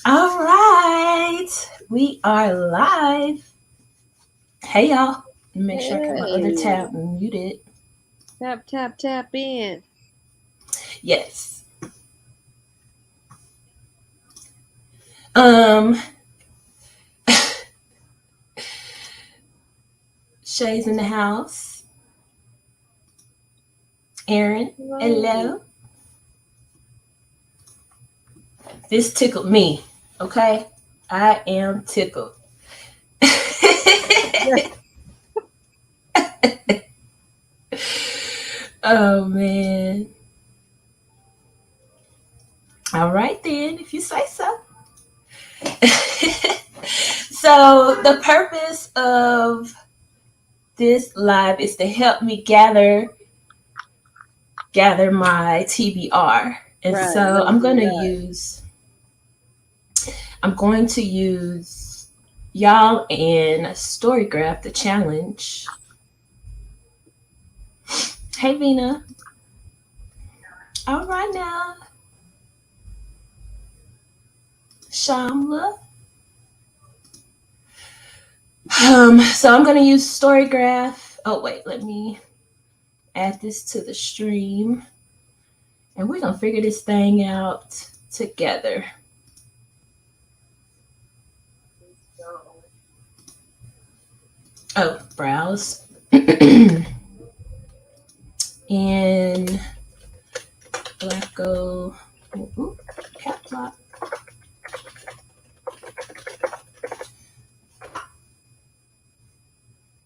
All right, we are live. Hey y'all, make sure I got my other Hey, tab muted. tap, tap, tap in. Yes. Um, Shay's in the house. Aaron, Hello. hello. This tickled me. Okay, I am tickled. Oh man. All right then, if you say so. So the purpose of this live is to help me gather my TBR. And Right, so let's do that. I'm going to use y'all and Storygraph the challenge. Hey Vina. All right now. Shamla. So I'm gonna use Storygraph. Oh wait, let me add this to the stream. And we're gonna figure this thing out together. Oh, browse. And Blacko. Ooh, cap lock.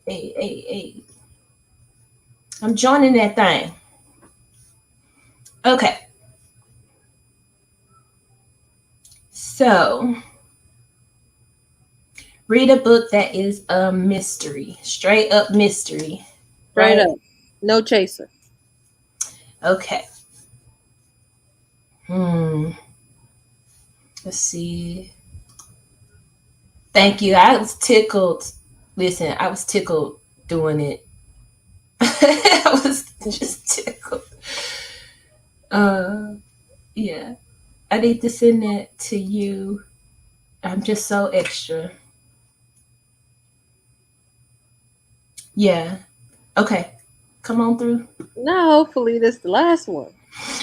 Hey, hey, hey. I'm joining that thing. Okay. So, read a book that is a mystery, straight up mystery, Straight right? up. No chaser. Okay. Hmm. Let's see. Thank you. I was tickled. Listen, I was tickled doing it. I was just tickled. Uh, yeah. I need to send that to you. I'm just so extra. Yeah. Okay. Come on through. Now, hopefully, this the last one.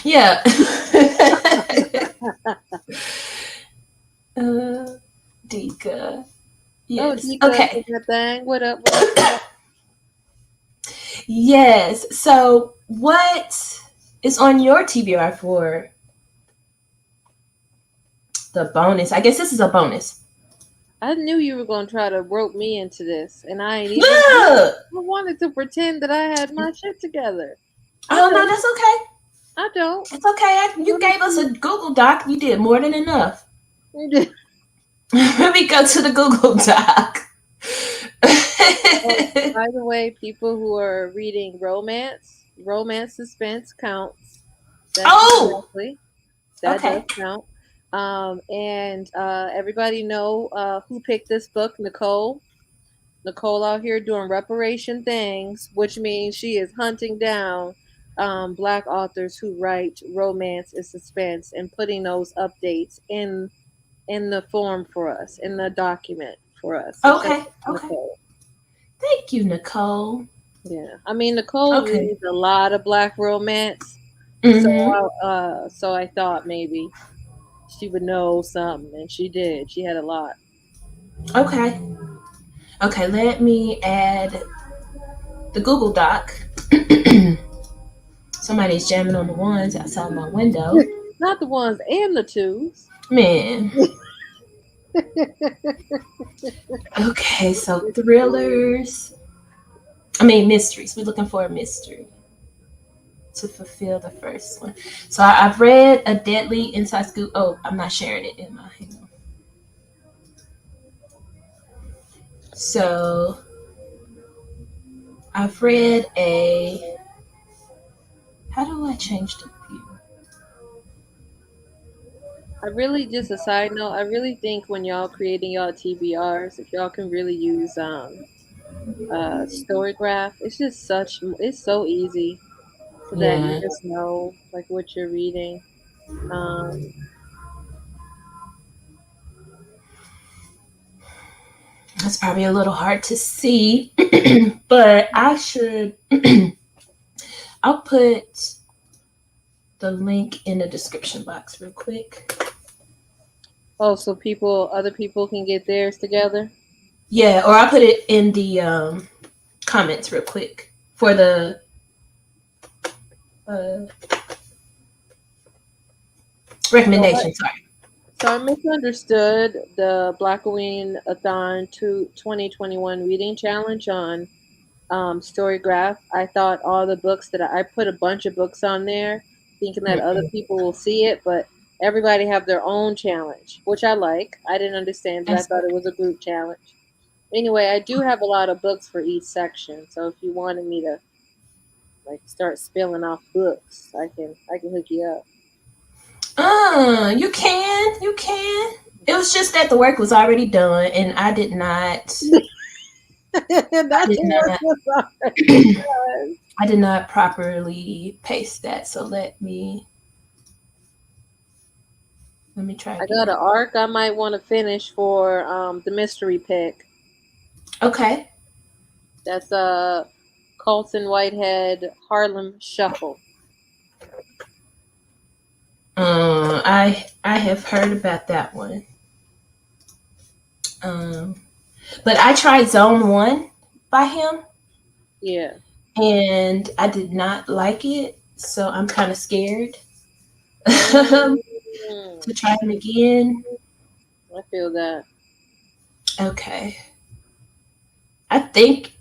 Yeah. uh, Dika. Oh, Yes. Dika's Okay. in that thing. What up, what up, what up? Yes. So, what is on your TBR for the bonus? I guess this is a bonus. I knew you were going to try to rope me into this, and I ain't even. Look. I wanted to pretend that I had my shit together. I Oh no, don't. that's okay. I don't. It's okay. You gave us a Google Doc. You did more than enough. Let me go to the Google Doc. Oh, by the way, people who are reading romance suspense counts. That's Oh. exactly. That does Okay. count. And everybody know who picked this book, Nicole. Nicole out here doing reparation things, which means she is hunting down black authors who write romance and suspense and putting those updates in the form for us, in the document for us. So shout out Okay. to Okay. Nicole. Thank you, Nicole. Yeah, I mean Nicole Okay. reads a lot of black romance, so Mm-hmm. so I thought maybe she would know something, and she did. She had a lot. Okay. Okay. Let me add the Google Doc. Somebody's jamming on the ones outside my window. Not the ones and the twos. Man. Okay. So thrillers. I mean mysteries. We're looking for a mystery to fulfill the first one. So I've read A Deadly Inside Scoop. Oh, I'm not sharing it in my. Hang on. So I've read a. How do I change the view? I really just a side note. I really think when y'all creating y'all TBRs, if y'all can really use Storygraph, it's just it's so easy so that you Yeah. just know like what you're reading. Um, That's probably a little hard to see, but I should. I'll put the link in the description box real quick. Oh, so other people can get theirs together. Yeah, or I'll put it in the comments real quick for the uh, So recommendation. Sorry. I misunderstood the Blackoweenathon 2021 reading challenge on Storygraph. I thought all the books I put a bunch of books on there, thinking that other Mm-mm. people will see it, but everybody have their own challenge, which I like. I didn't understand that. I That's thought it was a group challenge. Anyway, I do have a lot of books for each section, so if you wanted me to like start spilling off books, I can hook you up. you can, you can. It was just that the work was already done, and I That's did the work not, was already done. I did not properly paste that. So let me try I got again. an arc I might want to finish for the mystery pick. Okay. That's Colton Whitehead Harlem Shuffle. I have heard about that one. Um, but I tried Zone One by him, Yeah. and I did not like it. So I'm kind of scared to Mm, try him again. I feel that. Okay. I think.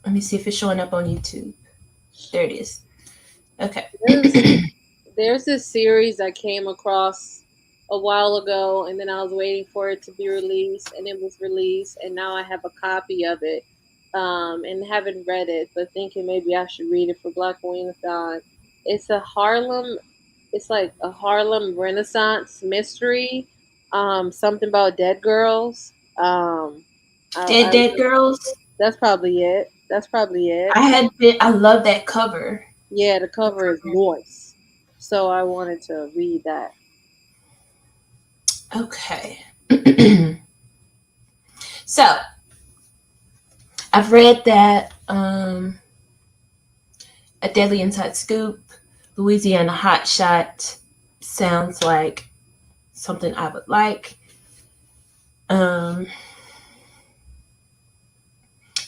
Let me see if it's showing up on YouTube. There it is. Okay. There's there's this series I came across a while ago, and then I was waiting for it to be released, and it was released, and now I have a copy of it, and haven't read it, but thinking maybe I should read it for Black Weenathon. It's a Harlem, it's like a Harlem Renaissance mystery, something about dead girls. Dead I Dead Girls. That's probably it. That's probably it. I love that cover. Yeah, the The cover is cover. moist. So I wanted to read that. Okay. So I've read that A Deadly Inside Scoop, Louisiana Hot Shot sounds like something I would like. Um,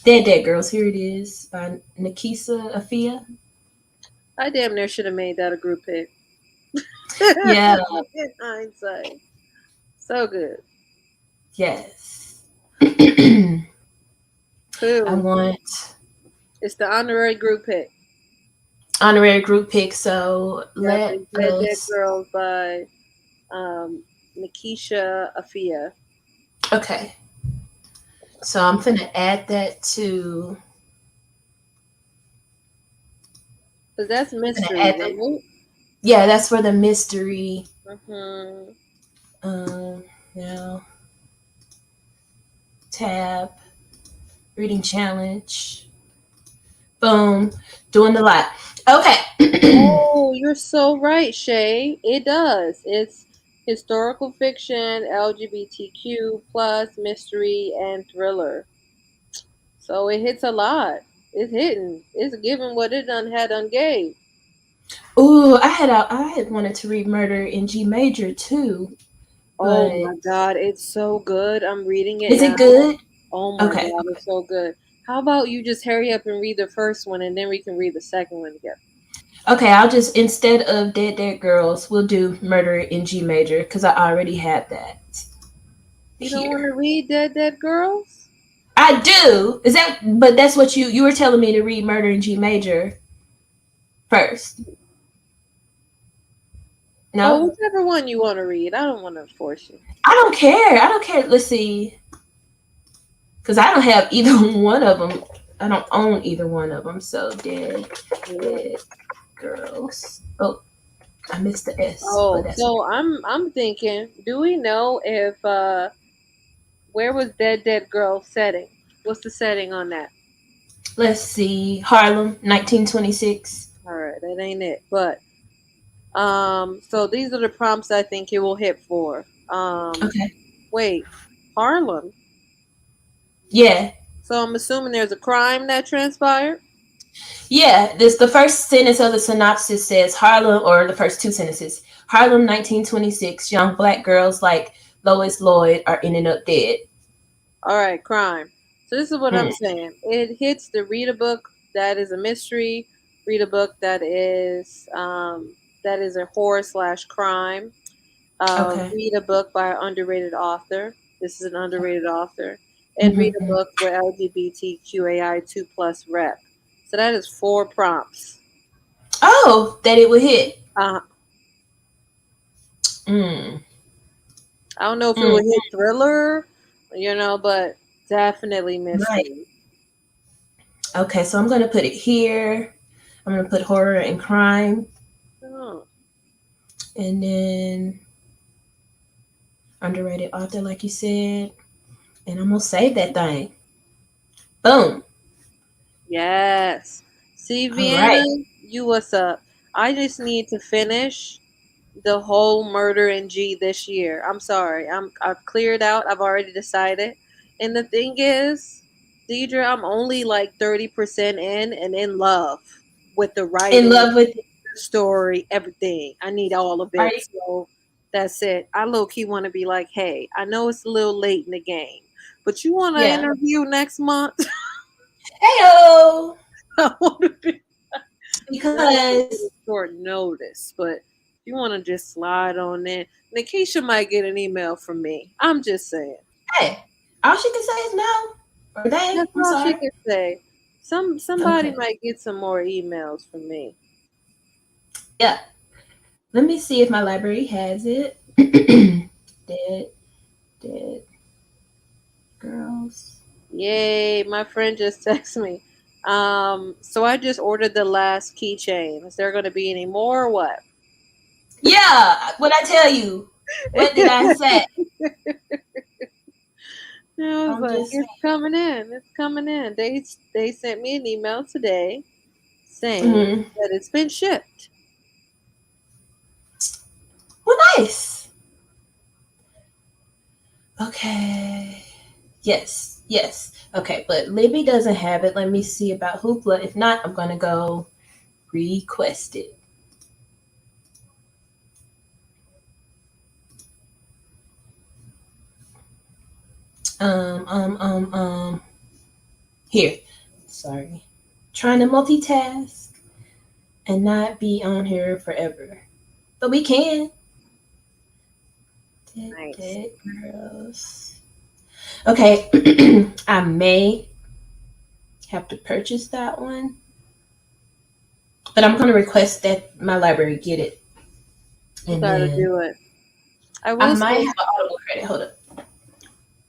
Dead Dead Girls, here it is by Nikisa Afia. I damn near should have made that a group pick. Yeah, In hindsight. So good. yes. I Cool. want It's the honorary group pick. honorary group pick, so Yep, let it's Dead Dead us. Girls by um, Nikisha Afia. Okay, so I'm gonna add that to. Because that's I'm gonna mystery, add that. right? Yeah, that's for the mystery. Mm-hmm. Um, now tab reading challenge. Boom, doing the lot. Okay. Oh, you're so right, Shay. It does. It's historical fiction, LGBTQ plus mystery and thriller. So it hits a lot. It's hitting. It's giving what it done had ungave. Ooh, I had wanted to read Murder in G Major too, Oh but my god, it's so good. I'm reading it is it now. good? Oh my Okay, god, it's so good. How about you just hurry up and read the first one and then we can read the second one together? okay. I'll just instead of Dead Dead Girls, we'll do Murder in G Major because I already had that You don't want here. to read Dead Girls? I do. Is that? But that's what you were telling me to read Murder in G Major first. Oh, No, whichever one you want to read. I don't want to force you. I don't care. I don't care. Let's see, because I don't have either one of them. I don't own either one of them. So Yeah. Dead Girls. Oh, I missed the S, but Oh, that's okay. so I'm thinking, do we know if where was Dead Girl setting? What's the setting on that? Let's see. Harlem, 1926. All right, that ain't it. But so these are the prompts I think it will hit for. Okay. Wait, Harlem. Yeah. So I'm assuming there's a crime that transpired. Yeah, this the first sentence of the synopsis says Harlem, or the first two sentences. Harlem 1926, young black girls like Lois Lloyd are ending up dead. All right, crime. So this is what I'm Mm, saying. It hits the read a book that is a mystery, read a book that is a horror slash crime. okay. Read a book by an underrated author. This is an underrated author, and read a Mm-hmm. book with LGBTQAI 2 plus rep. So that is four prompts. Oh, that it would hit. Uh, Mm, I don't know if it mm, will hit thriller, but definitely right. mystery. Okay, so I'm gonna put it here. I'm gonna put horror and crime, Oh, and then underrated author, like you said, and I'm gonna save that thing. Boom. yes. See, All Vienna, right. you what's up? I just need to finish the whole Murder in G this year. I'm sorry. I've cleared out. I've already decided. And the thing is, Deidre, I'm only like 30% in and in love with the In writing, love with it. the story, everything. I need all of Are it. you? So that's it. I low key want to be like, hey, I know it's a little late in the game, but you want to Yeah. interview next month? Heyo. I want to be not a Because little short notice, but if you want to just slide on in, Nikisha might get an email from me. I'm just saying. hey, all she can say is no or they. That's I'm all she sorry. can say. Somebody Okay. might get some more emails from me. Yeah. Let me see if my library has it. dead, dead girls. Yay, my friend just texted me. So I just ordered the last keychain. Is there going to be any more or what? Yeah. What I tell you? What did I say? I was I'm like, just it's coming in. It's coming in. They sent me an email today saying. saying that it's been shipped. Well, nice. Okay. Yes. Yes. Okay. But Libby doesn't have it. Let me see about Hoopla. If not, I'm gonna go request it. Um. Um. Um. Um. Here. Sorry. Trying to multitask and not be on here forever. But we can. Dead, Nice. dead girls. Okay. I may have to purchase that one, but I'm going to request that my library get it. You And gotta then do it. I I will might say have an audible credit. Hold up.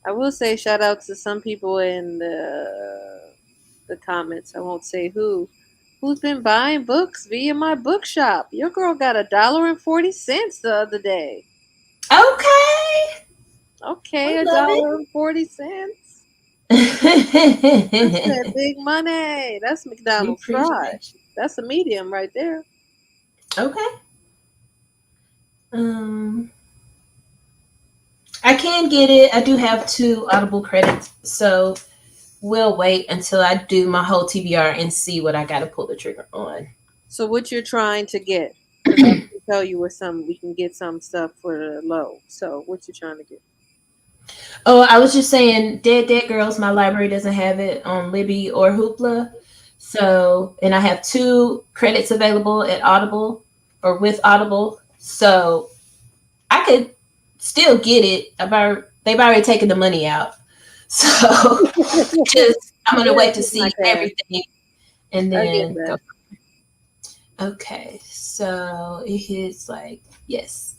I will say shout out to some people in the comments. I won't say who's been buying books via my bookshop. Your girl got $1.40 the other day. Okay. Okay, We a love dollar and 40 cents. That's that it. big money. That's we McDonald's appreciate fries. That's a medium right there. you. Okay. Um, I can get it. I do have two audible credits, so we'll wait until I do my whole TBR and see what I got to pull the trigger on. So what you're trying to get? Because I can tell you where some we can get some stuff for the low. So what you trying to get? Oh, I was just saying, Dead Dead Girls, my library doesn't have it on Libby or Hoopla. So, and I have two credits available at Audible or with Audible. So I could still get it. They've already taken the money out. So just, I'm going to Yeah, wait to take my see cash. everything and I get then that. go. Okay. So it hits like, yes,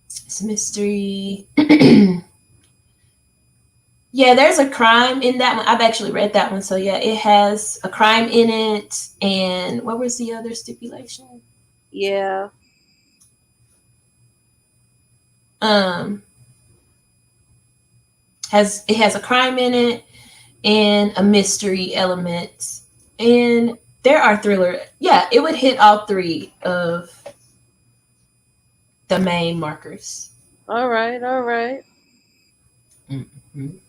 it's a mystery. Yeah, there's a crime in that one. I've actually read that one. So yeah, it has a crime in it. And what was the other stipulation? Yeah. Um has a crime in it and a mystery element. And there are thriller. Yeah, it would hit all three of the main markers. All right. All right. Mhm.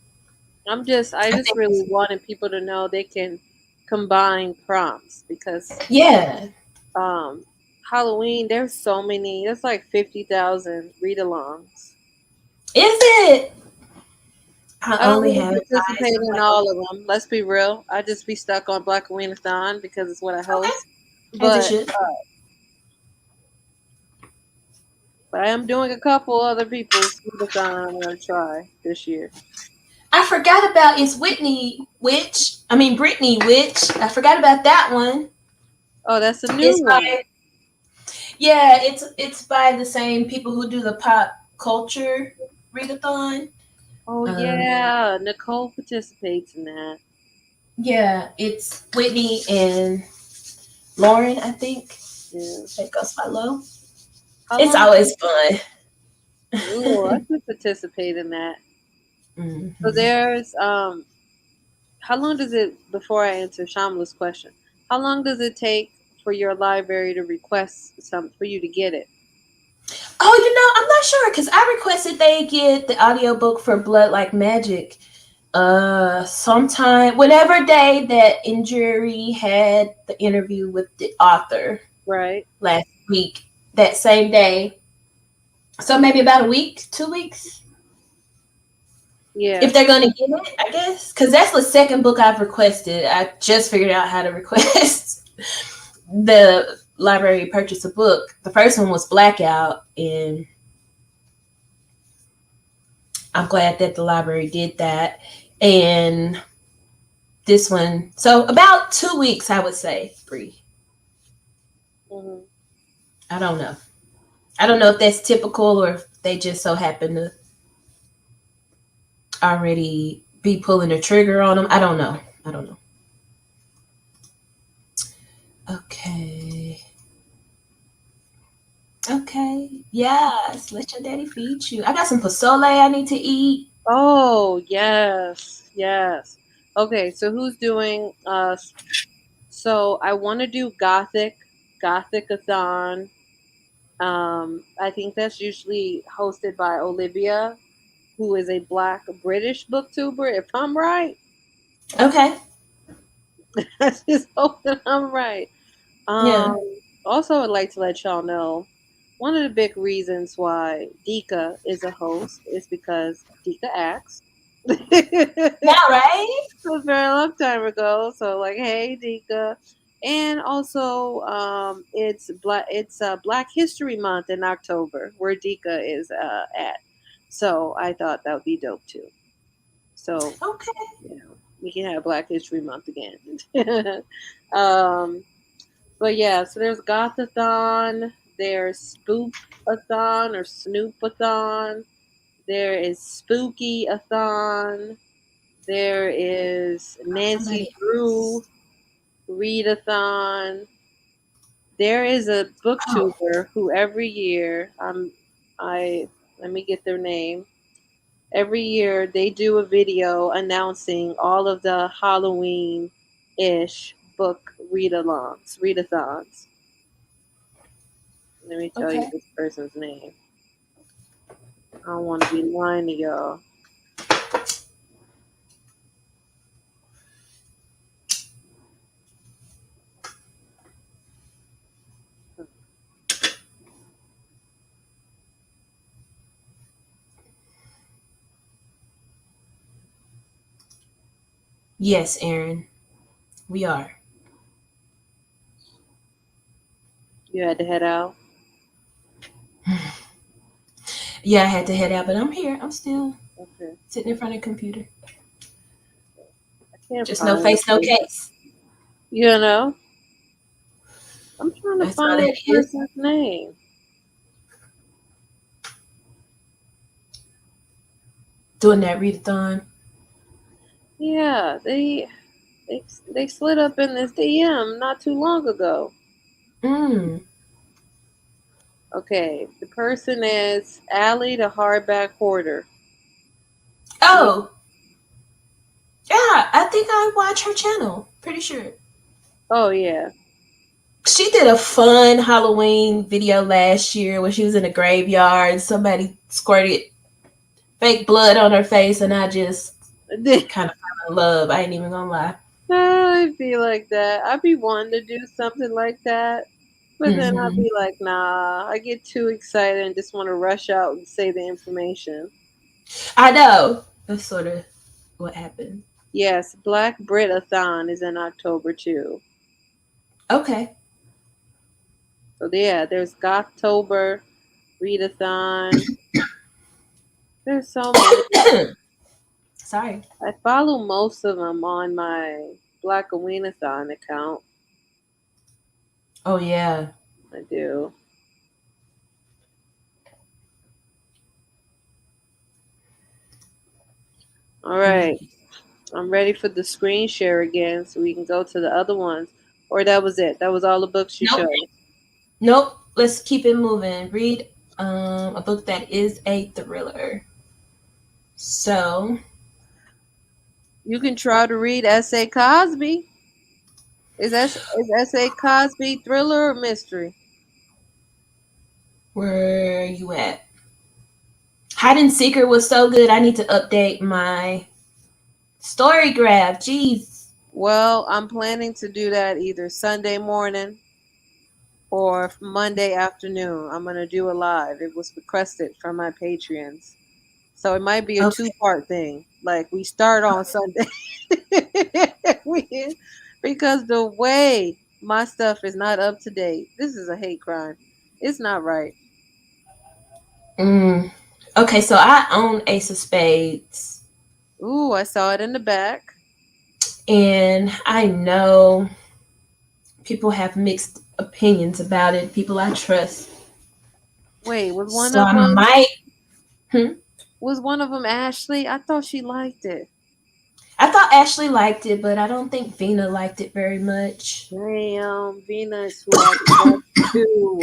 I I just think really wanted people to know they can combine prompts because yeah. um Halloween, there's so many. There's like 50,000 read-alongs. Is it? I I don't only really have eyes participate for in like all of them. Let's be real. I just be stuck on Blackoweenathon because it's what I okay, host. as it But should. I am doing a couple other people's readathon I'm gonna try this year. I forgot about it's Whitney Witch. I mean Brittany Witch. I forgot about that one. Oh, that's a new It's one. by yeah, it's by the same people who do the pop culture readathon. Oh Um, yeah, Nicole participates in that. yeah, it's Whitney and Lauren, I think. Yeah. That goes by low. How It's long? always fun. Ooh, I could participate in that. So Hmm. there's how long does it before I answer Shamla's question? How long does it take for your library to request some for you to get it? Oh, I'm not sure because I requested they get the audiobook for Blood Like Magic. Sometime, whenever day that Injury had the interview with the author Right. last week, that same day. So maybe about a week, 2 weeks, Yeah. if they're gonna get it, I guess. Because that's the second book I've requested. I just figured out how to request the library purchase a book. The first one was Blackout, and I'm glad that the library did that. And this one, so about 2 weeks, I would say, Bree. Hmm. I don't know. I don't know if that's typical or if they just so happen to already be pulling the trigger on them. I don't know. I don't know. Okay. Okay. Yes. Let your daddy feed you. I got some pozole I need to eat. Oh yes, yes. Okay, so who's doing? So I want to do Gothic-a-thon. I think that's usually hosted by Olivia, who is a Black British booktuber. If I'm right, Okay. I just hope that I'm right. Yeah. Um, Also, I'd like to let y'all know one of the big reasons why Dika is a host is because Dika asked. Yeah, right? A very long time ago. So like, hey, Dika. And also, it's Black History Month in October, where Dika is at. So I thought that would be dope too. So Okay. we can have Black History Month again. um, but yeah, so there's Gothathon, there's Spookathon or Snoopathon, there is Spookyathon, there is Nancy Somebody else. Drew Readathon. There is a Oh, booktuber who every year I let me get their name. Every year they do a video announcing all of the Halloween ish book readathons. Let me tell you okay. this person's name. I don't want to be lying to y'all. Yes, Aaron. We are. You had to head out. Yeah, I had to head out, but I'm here. I'm still Okay. sitting in front of the computer. I can't Just no find face, no this. case. You know, I'm trying to That's all find the that is. person's name. Doing that readathon. Yeah, they slid up in this DM not too long ago. Mm. Okay, the person is Allie the Hardback Hoarder. Yeah. Oh, yeah. I think I watch her channel. Pretty sure. Oh yeah. She did a fun Halloween video last year where she was in a graveyard. Somebody squirted fake blood on her face, and I just kind of fell in love. I ain't even gonna lie. I'd be like that. I'd be wanting to do something like that, but then I'd Hmm. be like, nah. I get too excited and just want to rush out and say the information. I know. That's sort of what happened. Yes, Black Britathon is in October too. Okay. So yeah, there's Gothtober, Readathon. There's so many. Sorry. I follow most of them on my Blackoweenathon account. Oh yeah. I do. All right. I'm ready for the screen share again so we can go to the other ones. Or that was it. That was all the books you Nope. showed. Nope. Let's keep it moving. Read a book that is a thriller. So You can try to read S.A. Cosby. Is S.A. Cosby thriller or mystery? where you at? Hide and Seeker was so good. I need to update my story graph. Jeez. Well, I'm planning to do that either Sunday morning or Monday afternoon. I'm going to do a live. It was requested from my Patreons. So it might be a Okay. two-part thing. Like we start on Sunday. We- because the way my stuff is not up to date. This is a hate crime. It's not right. Mm. Okay, so I own Ace of Spades, Ooh, I saw it in the back. and I know people have mixed opinions about it. People I trust, Wait, so I might. Hmm? was one of them Ashley? I thought she liked it. I thought Ashley liked it, but I don't think Vina liked it very much. Damn, Vina is who I trust too.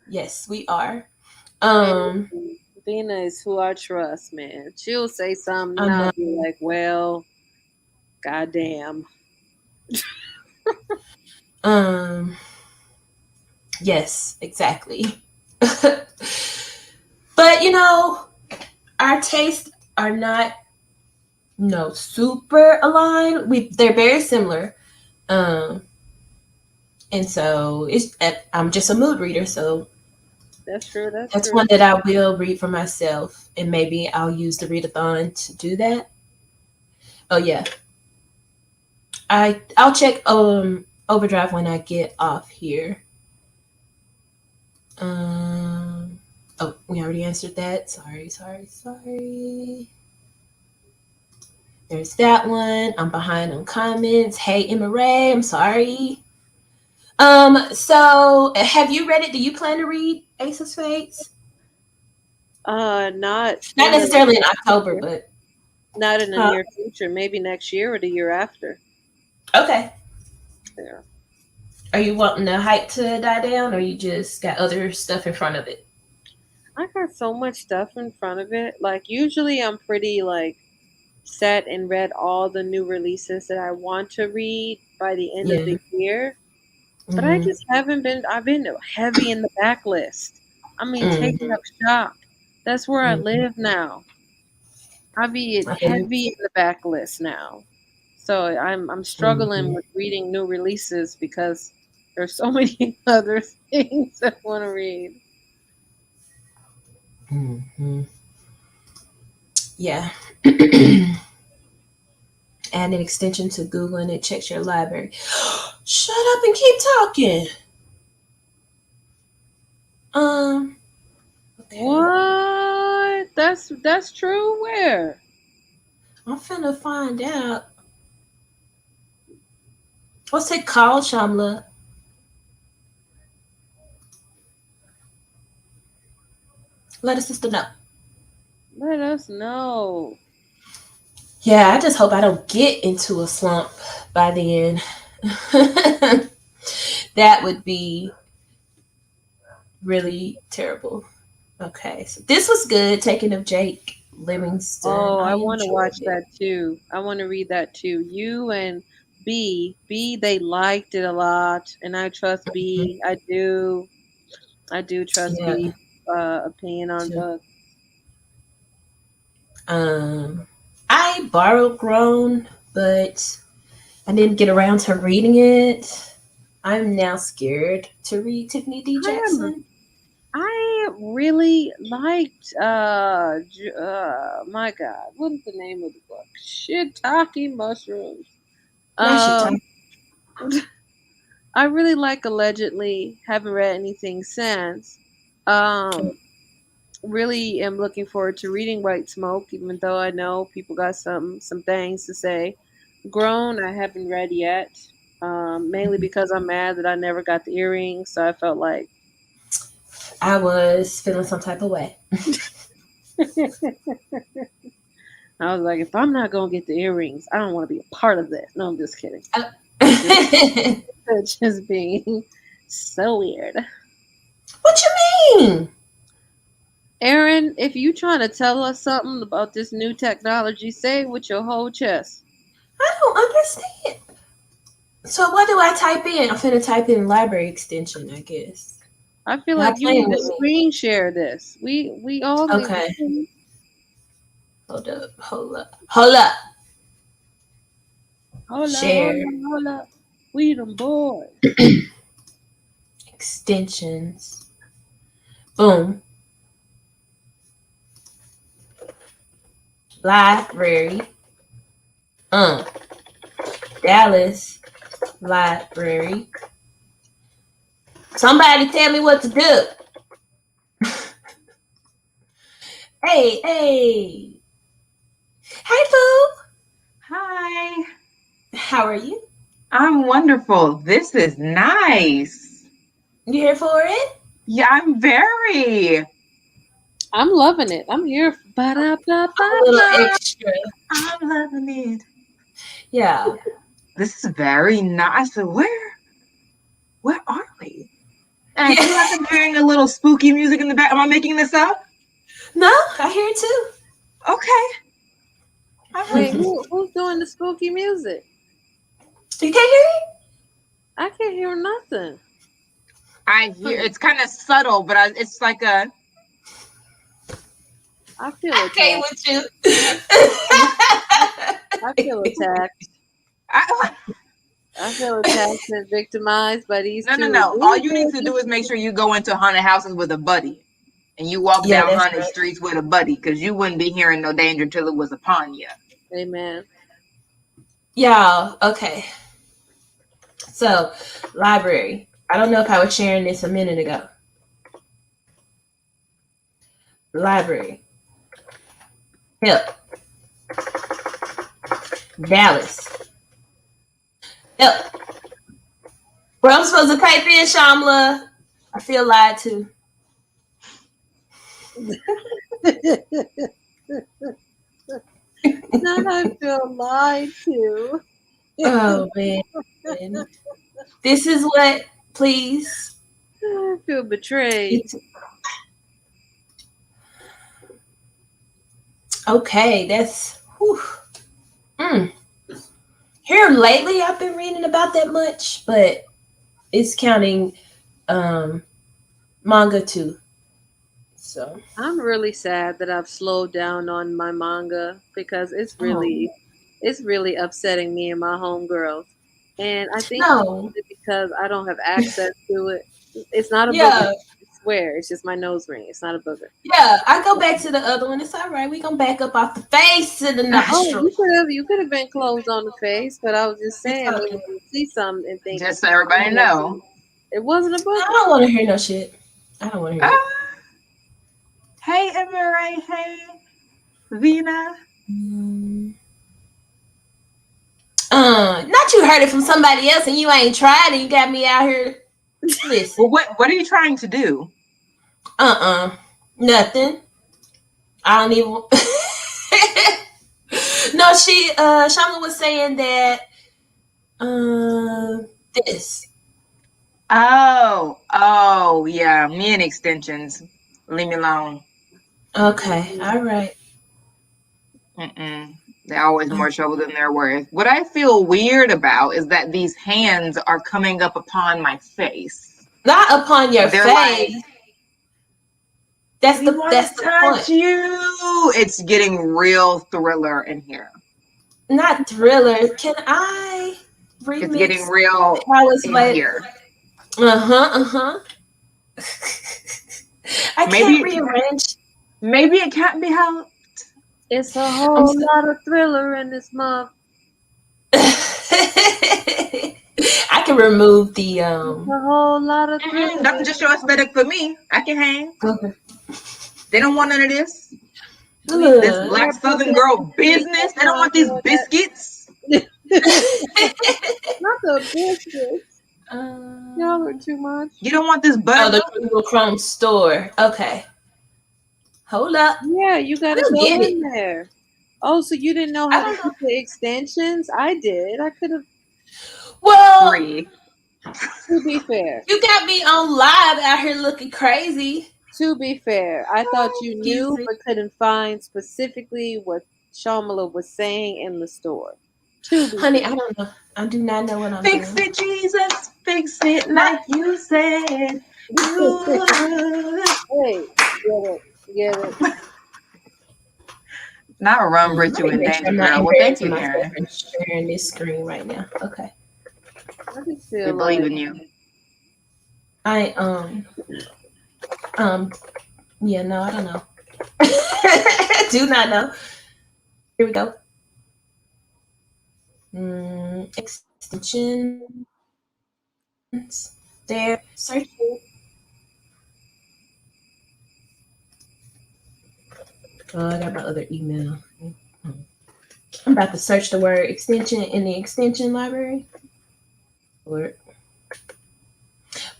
Yes, we are. Damn, Um, Vina is who I trust, man. She'll say something I and I'll know. be like, well, goddamn. Um, yes, exactly. But our tastes are not super aligned. They're very similar. Um, and so I'm just a mood reader, so That's true. That's that's true. one that I will read for myself, and maybe I'll use the readathon to do that. Oh yeah, I'll check Overdrive when I get off here. Um, oh, we already answered that. Sorry, sorry, sorry. There's that one. I'm behind on comments. Hey, Emma Ray, I'm sorry. So have you read it? Do you plan to read Ace of Spades? Not Not in the necessarily in October, but not in the huh? near future. Maybe next year or the year after. Okay. Yeah. Are you wanting the hype to die down, or you just got other stuff in front of it? I got so much stuff in front of it. Like usually I'm pretty like set and read all the new releases that I want to read by the end of Yeah. the year. But I Mm-hmm. just haven't been I've been heavy in the backlist. I mean taking Mm-hmm. up shop. That's where I Mm-hmm. live now. I be I hear you. heavy in the backlist now. So I'm struggling Mm-hmm. with reading new releases because there's so many other things I want to read. Mm-hmm. Yeah. Add an extension to Google and it checks your library. Shut up and keep talking. Um. Okay. What? That's true. Where? I'm finna find out. What's it called, Shamla? Let a sister know. Let us know. Yeah, I just hope I don't get into a slump by then. That would be really terrible. Okay, so this was good. Taking of Jake Livingston. Oh, I I want to enjoyed watch it. that too. I want to read that too. You and B, they liked it a lot, and I trust Mhm. B. I do. I do trust Yeah, B. opinion on too. books. Um, I borrowed Grown, but I didn't get around to reading it. I'm now scared to read Tiffany D. I am. Jackson. I really liked. My God, what's the name of the book? Shiitake mushrooms. Not shit Um, time. I really like Allegedly. Haven't read anything since. Um, really am looking forward to reading White Smoke, even though I know people got some things to say. Grown, I haven't read yet, mainly because I'm mad that I never got the earrings. So I felt like I was feeling some type of way. I was like, if I'm not gonna get the earrings, I don't want to be a part of this. No, I'm just kidding. Uh, Just, just being so weird. what you mean? Aaron, if you trying to tell us something about this new technology, say it with your whole chest. I don't understand. So what do I type in? I'm finna type in library extension, I guess. I feel Y'all like you playing need to with me. screen share this. We all need Okay. to. Hold up. Hold up. Hold up. Hola, hola, Share. hola. We them boys. Extensions. Boom. Library. Um. Dallas Library. Somebody tell me what to do. Hey, hey. Hey, Pooh. Hi, How are you? I'm wonderful. This is nice. You here for it? Yeah, I'm very. I'm loving it. I'm here. Ba da ba ba A little ba. extra. I'm loving it. Yeah. This is very nice. Where are we? And I feel like I'm hearing a little spooky music in the back. Am I making this up? No, I hear it too. Okay. All right. Wait, who's doing the spooky music? You can't hear I can't hear nothing. I hear it's kind of subtle, but it's like a. I feel it? Okay, attacked. with you. I feel attacked. I, I feel attacked and victimized by these no, no, two. no. All you need to do is make sure you go into haunted houses with a buddy, and you walk Yeah, down that's haunted right. streets with a buddy, because you wouldn't be hearing no danger till it was upon you. Amen. Y'all, okay. So, library. I don't know if I was sharing this a minute ago. Library. Help. Dallas. Help. Bro, I'm supposed to type in Shamla. I feel lied to. Now I feel lied to. Oh, man. This is what, please. I feel betrayed. Okay, that's. Whew. Mm. Here lately, I've been reading about that much, but it's counting um, manga too. So, I'm really sad that I've slowed down on my manga because oh, it's really upsetting me and my homegirls. And I think it's no. mostly because I don't have access to it. It's not a booger. Yeah, I swear, it's just my nose ring. It's not a booger. yeah. I go back to the other one. It's all right. We gonna back up off the face and the Oh, nostril. you could have been closed on the face, but I was just It's saying, I don't okay. want to see something and think Just so everybody know. it wasn't a I booger. don't want to hear no shit. I don't want to hear it. Ah, hey, Emery. Hey, Vina. Mm. Not you heard it from somebody else and you ain't tried and you got me out here. Listen. Well, what are you trying to do? Nothing. I don't even. No, Shamla was saying that this. Oh, yeah. Me and extensions. Leave me alone. Okay, all right. Mm-mm. They're always more trouble than they're worth. What I feel weird about is that these hands are coming up upon my face. Not upon your They're like, face. We want That's to the touch point. you. It's getting real thriller in here. Not thriller. Can I It's getting remix real Alice in Light? here. Uh-huh. I can't Maybe rearrange. it can't be helped. It's a I'm whole so- lot of thriller in this month. I can remove the It's a whole lot of thriller. That's just your aesthetic for me. I can hang. okay. They don't want none of this. We need This Look. black more Southern girl publicity. business. That's They don't why I'm want these doing that. biscuits. Not the biscuits. Y'all are um, too much. You don't want this oh, the buttermilk. Google Chrome store. Okay. Hold up. Yeah, you gotta We'll go get it. in there. Oh, so you didn't know I how to don't know. use the extensions? I did. I could have. Well, Free. To be fair, you got me on live out here looking crazy. I thought you Excuse knew me. but couldn't find specifically what Shamala was saying in the store. To be Honey, fair. I don't know. I do not know what I'm Fix doing. it, Jesus. Fix it Not like you said you would. Hey, get it. Not a rum, let Brit, you me in make sure danger, I'm not girl. Well, thank embarrassing you, myself Aaron. and sharing this screen right now. Okay. I just We feel believe like in you. I um yeah, no, I don't know. Do not know. Here we go. Extensions. There. Search it. Oh, I got my other email. I'm about to search the word extension in the extension library. Or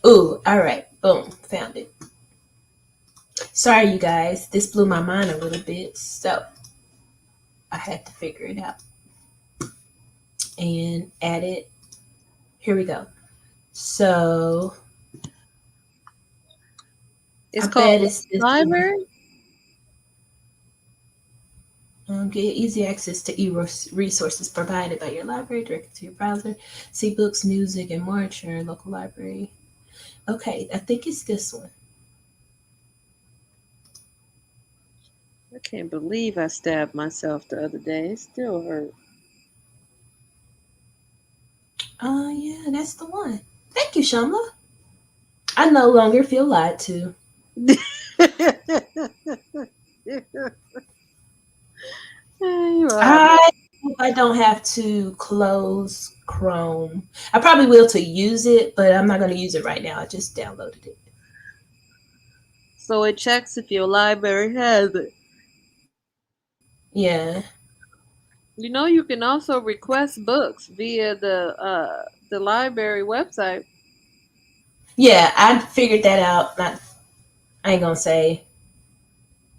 ooh, all right. Boom. Found it. Sorry, you guys. This blew my mind a little bit, so I had to figure it out and add it. Here we go. So it's I called bet it's this one. library. Get easy access to resources provided by your library directly to your browser. See books, music, and more at your local library. Okay, I think it's this one. I can't believe I stabbed myself the other day. It still hurt. Yeah, that's the one. Thank you, Shamla. I no longer feel lied to. You are. I hope I don't have to close Chrome. I probably will to use it, but I'm not going to use it right now. I just downloaded it. So it checks if your library has it. Yeah. You know, you can also request books via the library website. Yeah, I figured that out. Not, I ain't going to say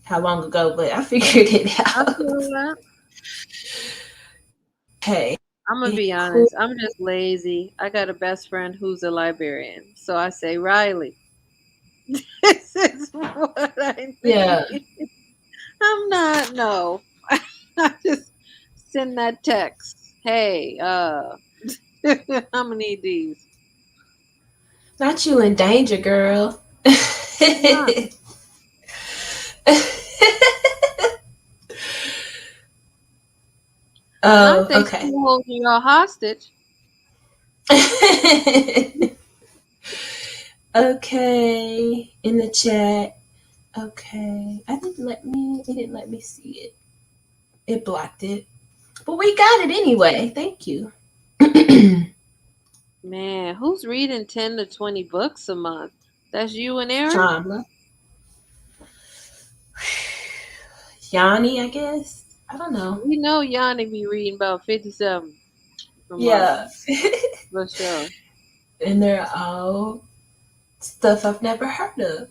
how long ago, but I figured it I out. feel that. Okay. I'm gonna be Cool. honest. I'm just lazy. I got a best friend who's a librarian, so I say, Riley, this is what I Yeah. need. I'm not. No, I just send that text. Hey, I'm gonna need these. Not you in danger, girl. I'm not. Not Oh, they okay. still holding y'all hostage. Okay. In the chat. Okay. It didn't let me see it. It blocked it. But we got it anyway. Thank you. Man, who's reading 10 to 20 books a month? That's you and Aaron. Shamla. Yanni, I guess. I don't know. We know Yanni be reading about 57 a month Yeah. for sure. And they're all stuff I've never heard of.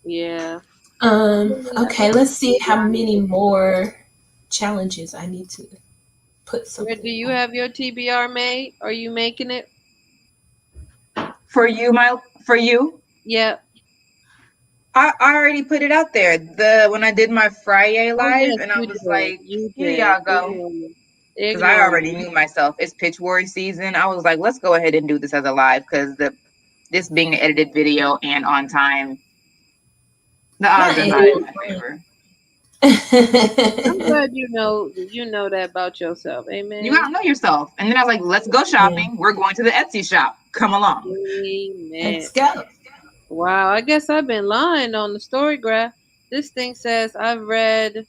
Yeah. Okay, let's see how many more challenges I need to put Where do something you on. have your TBR made? Are you making it? For you. Yeah. I already put it out there. When I did my Friday Oh live, yes, and I you was did. like, You here did. y'all go. Ignore me. Because I Ignore already me. knew myself. It's pitch war season. I was like, let's go ahead and do this as a live because this being an edited video and on time, The Not odds are not in my anymore. favor. I'm glad you know that about yourself. You Amen. gotta know yourself. And then I was like, let's go Yeah. shopping. We're going to the Etsy shop. Come along. Amen. Let's go. Wow, I guess I've been lying on the story graph. This thing says I've read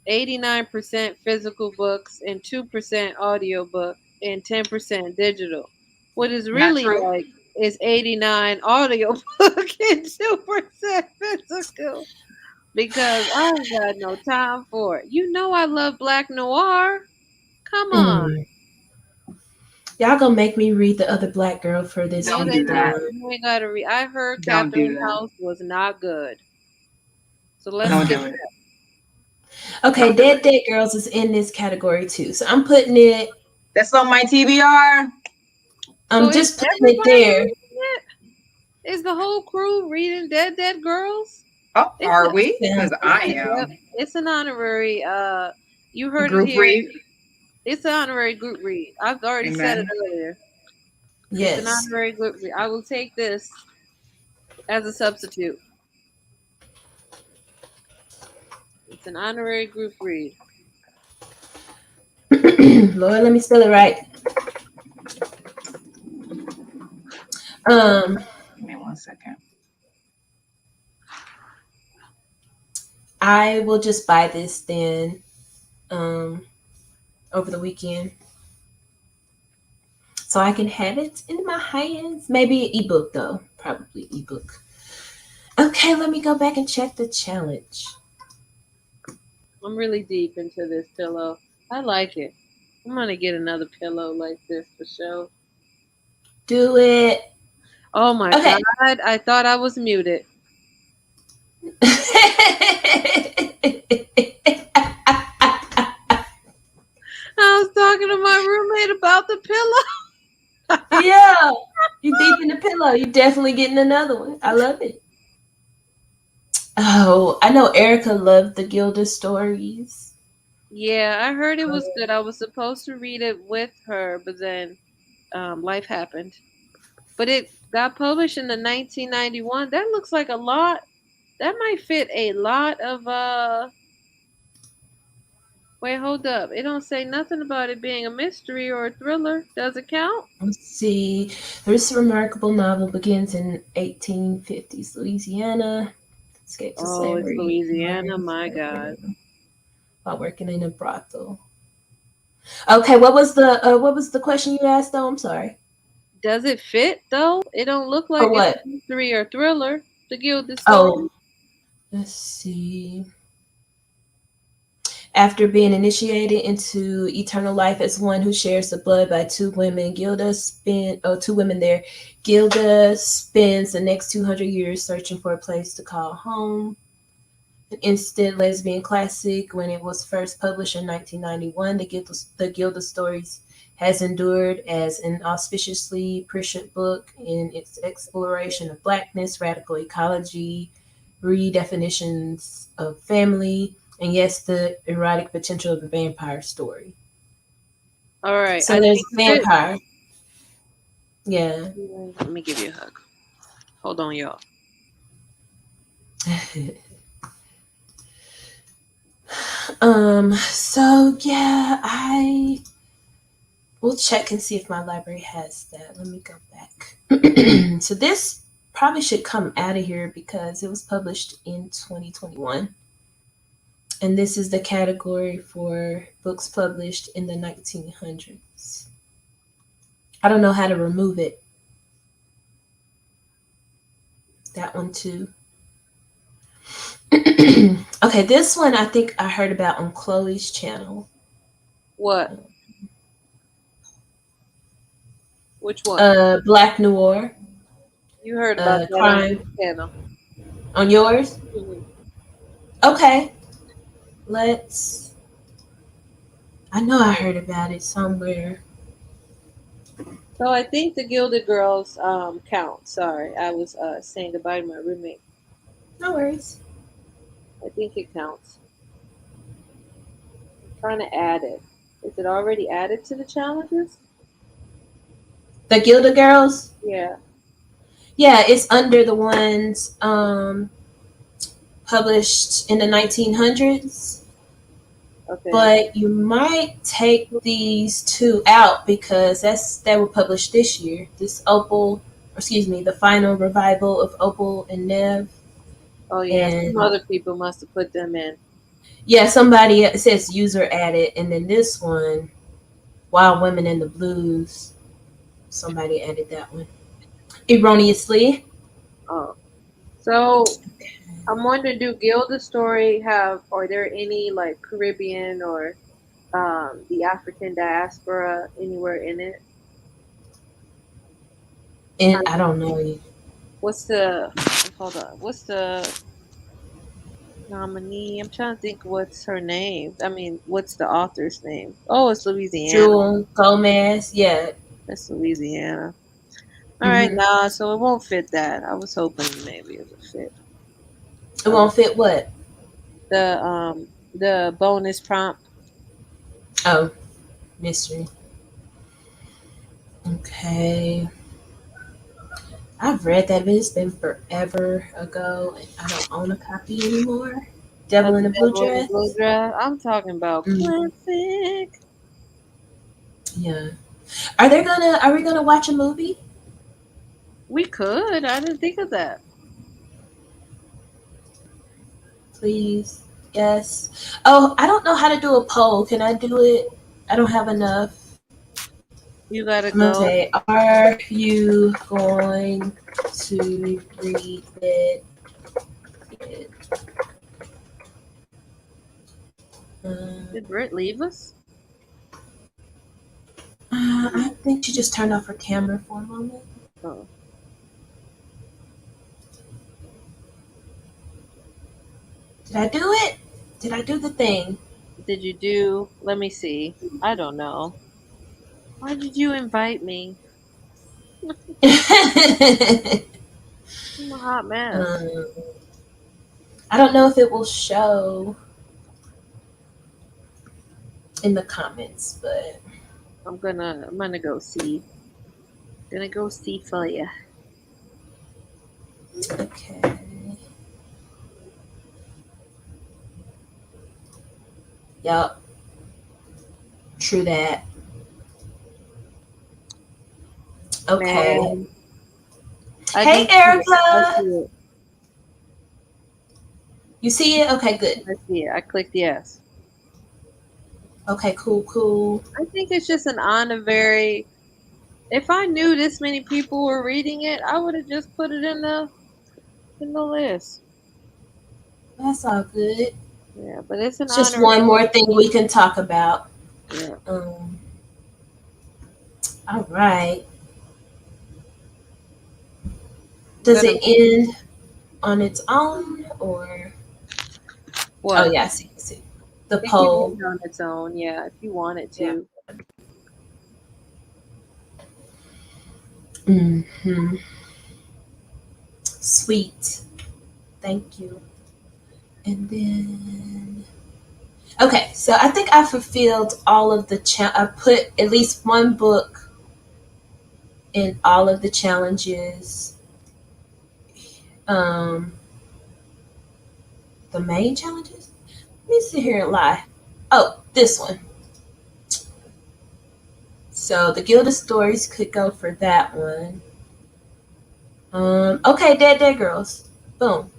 89% physical books and 2% audiobook and 10% digital. What is Not really true. like is 89 audiobook and 2% physical because I ain't got no time for it. You know I love black noir. Come on. Mm. Y'all gonna make me read the other black girl for this You Don't ain't do got that. weekend. you ain't got to read. I heard Don't do Catherine that. House was not good. So let's Don't skip do it. Okay, Don't do Dead it. Dead Girls is in this category too. So I'm putting it. That's on my TBR. So I'm is just putting it everybody there. reading it? Is the whole crew reading Dead Dead Girls? Oh, It's are a, we? Sounds Because I yep, am. it's an honorary. You heard it Group here. read. It's an honorary group read. I've already said it Amen. earlier. It's an yes. honorary group read. I will take this as a substitute. It's an honorary group read. Lord, let me spell it right. Um, Give me 1 second. I will just buy this then. Um, over the weekend, so I can have it in my hands. Maybe an ebook though. Probably ebook. Okay, let me go back and check the challenge. I'm really deep into this pillow. I like it. I'm gonna get another pillow like this for show. Do it. Oh my Okay. god! I thought I was muted. I was talking to my roommate about the pillow. Yeah, you deep in the pillow. You definitely getting another one. I love it. Oh, I know Erica loved the Gilda stories. Yeah, I heard it was good. I was supposed to read it with her, but then life happened. But it got published in the 1991. That looks like a lot. That might fit a lot of. Wait, hold up. It don't say nothing about it being a mystery or a thriller. Does it count? Let's see. This remarkable novel begins in 1850s Louisiana. Escape to Oh, it's slavery and Louisiana. learns My God. while working in a brothel. Okay, what was the question you asked though? I'm sorry. Does it fit though? It don't look For like it's what? a mystery or thriller. The Gilded Oh, Story. let's see. After being initiated into eternal life as one who shares the blood by two women there. Gilda spends the next 200 years searching for a place to call home. An instant lesbian classic when it was first published in 1991, the Gilda Stories has endured as an auspiciously prescient book in its exploration of blackness, radical ecology, redefinitions of family, and yes, the erotic potential of a vampire story. All right. So I there's think that. vampire. Yeah. Let me give you a hug. Hold on, y'all. So yeah, I will check and see if my library has that. Let me go back. So this probably should come out of here because it was published in 2021. And this is the category for books published in the 1900s. I don't know how to remove it. That one too. Okay, this one I think I heard about on Chloe's channel. What? Which one? Black Noir, You heard about that on crime this channel. on yours. Mhm. Okay, let's. I know I heard about it somewhere. So I think the Gilded Girls count. Sorry, I was saying goodbye to my roommate. No worries. I think it counts. I'm trying to add it. Is it already added to the challenges? The Gilda Girls. Yeah. Yeah, it's under the ones published in the 1900s, Okay. but you might take these two out because that were published this year. This Opal, or excuse me, the final revival of Opal and Nev, Oh yeah, some and other people must have put them in. yeah, somebody it says user added, and then this one, Wild Women in the Blues, somebody added that one erroneously. Oh, so I'm wondering, do Gilda Story have? Are there any like Caribbean or the African diaspora anywhere in it? And I don't know. What's the hold on? What's the nominee? I'm trying to think. What's her name? I mean, what's the author's name? Oh, it's Louisiana. Jewel Gomez, yeah. That's Louisiana. All right, Hmm. nah. So it won't fit that. I was hoping maybe it would fit. It Uh, won't fit what? the bonus prompt. Oh, mystery. Okay. I've read that, but it's been forever ago, and I don't own a copy anymore. Of Devil in the a Blue Devil in the Blue Dress. Dress. I'm talking about Mm, classic. yeah. Are we gonna watch a movie? We could. I didn't think of that. Please. Yes. Oh, I don't know how to do a poll. Can I do it? I don't have enough. You gotta I'm gonna go. say, are you going to read it? Um, Did Britt leave us? I think she just turned off her camera for a moment. Oh. Did I do it? Did I do the thing? Did you do? Let me see. I don't know. Why did you invite me? I'm a hot mess. um, I don't know if it will show in the comments, but I'm gonna go see. Gonna go see for you. okay. Yup, true that. Okay. Man, I Hey, do see it. I see Erica. it. You see it? Okay, good. I see it. I clicked yes. Okay, cool, cool. I think it's just an honorary. If I knew this many people were reading it, I would have just put it in the list. That's all good. Yeah, but it's an It's just honorary. one more thing we can talk about. Yeah. Um, all right. I'm Does gonna it end on its own or? Oh what? yeah, I see. I see. The It can poll. end on its own. Yeah, if you want it Yeah. to. Hmm. Sweet. Thank you. And then. Okay, so I think I fulfilled all of the I put at least one book in all of the challenges. Um, the main challenges. Let me sit here and lie. Oh, this one. So the Guild of Stories could go for that one. Okay, Dead Girls. Boom.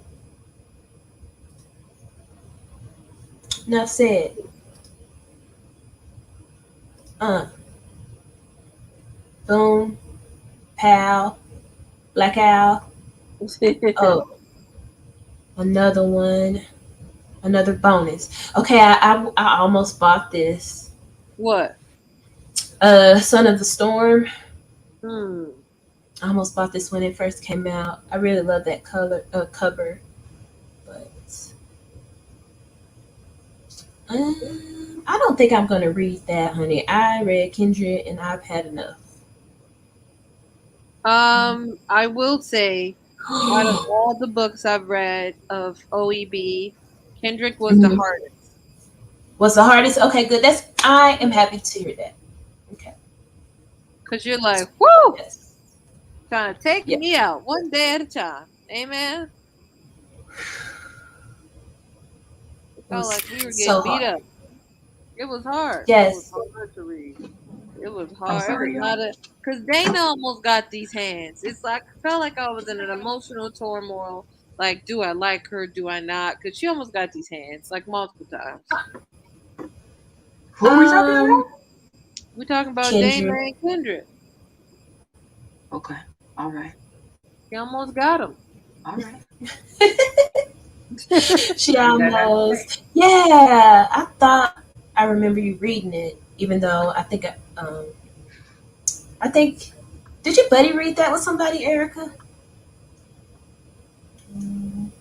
Enough said. Uh, boom. Pal. Black Owl. Oh, another one. Another bonus. Okay, I almost bought this. What? Son of the Storm. Hmm. I almost bought this when it first came out. I really love that color cover, but I don't think I'm gonna read that, honey. I read Kindred and I've had enough. I will say, out of all the books I've read of OEB, Kendrick was the Mhm. hardest. What's the hardest? Okay, good. I am happy to hear that. Okay. Cause you're like, whoo, Yes. trying to take Yeah. me out one day at a time. Amen. It Felt was like we were so getting beat hard. up. It was hard. It was Yes. hard to read. It was I'm hard. It was sorry, y'all. not a because Dana almost got these hands. It's like I felt like I was in an emotional turmoil. Like, do I like her? Do I not? Because she almost got these hands like multiple times. Who are we talking Um, about? We talking about Dana Kendra. and Kendra. Okay. All right. She almost got him. All right. She Keep that out of the way. almost. Yeah, I thought I remember you reading it, even though I think, did your buddy read that with somebody, Erica? Mm,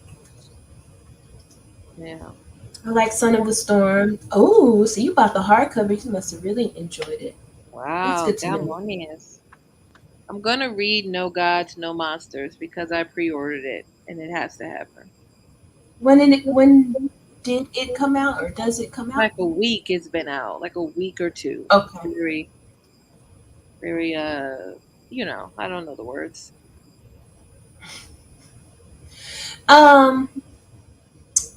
Yeah. I like Son of the Storm. Oh, so you bought the hardcover. You must have really enjoyed it. That's Wow. good to know. Demonios. I'm gonna read No Gods, No Monsters because I pre-ordered it and it has to happen. When did it come out, or does it come out? Like a week it's been out, like a week or two. Okay. Very, very I don't know the words. Um.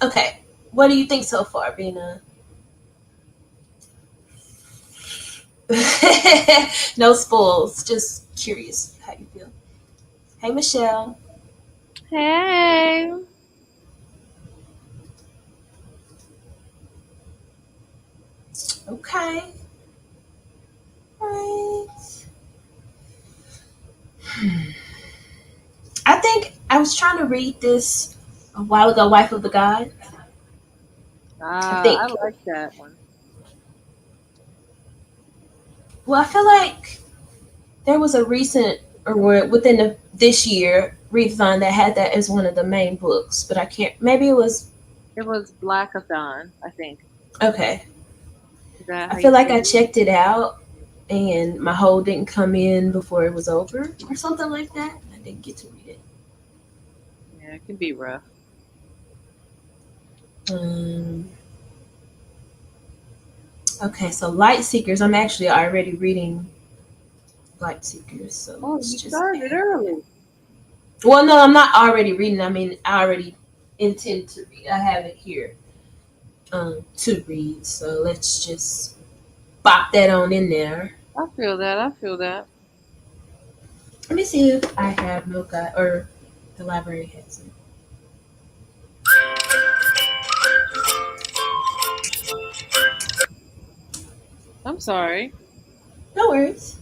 Okay. What do you think so far, Bina? No spoils. Just curious how you feel. Hey, Michelle. Hey. Okay. Right. I think I was trying to read this a while ago. Wife of the God. I I think. like that one. Well, I feel like there was a recent or within this year readathon that had that as one of the main books, but I can't. Maybe it was It was Blackathon, I think. okay. Is that I how you feel like say I it? checked it out and my hold didn't come in before it was over or something like that. I didn't get to read it. Yeah, it can be rough. Um, okay, so Light Seekers. I'm actually already reading Light Seekers, so Oh, let's you just started add. early. Well, no, I'm not already reading. I mean, I already intend to read. I have it here to read. So let's just pop that on in there. I feel that. I feel that. Let me see if I have no guide or the library has it. I'm sorry. No worries.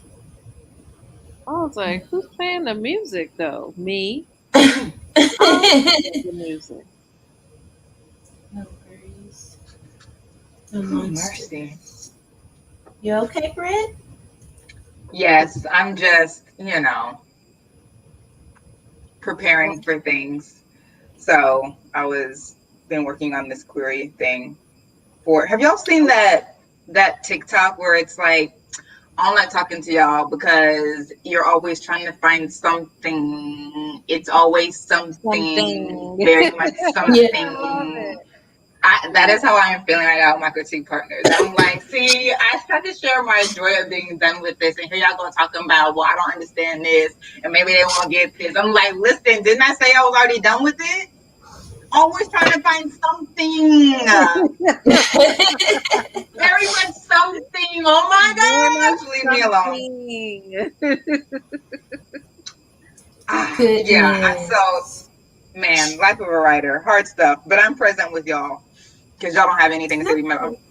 I was like, who's playing the music though? Me. No I'm playing the music. worries. The Oh, mercy. monsters. You okay, Brett? Yes, I'm just, Well, preparing for things. So I was been working on this query thing for. Have y'all seen that TikTok where it's like, I'm not talking to y'all because you're always trying to find something. It's always something, something. very much Yeah. I love something. it. That is how I am feeling right now with my critique partners. I'm like, see, I tried to share my joy of being done with this, and here y'all go talking about, well, I don't understand this, and maybe they won't get this. I'm like, listen, didn't I say I was already done with it? Always trying to find something. Very much something. Oh my Very much gosh, leave me alone. something. Yeah, so Goodness. man, life of a writer, hard stuff. But I'm present with y'all because y'all don't have anything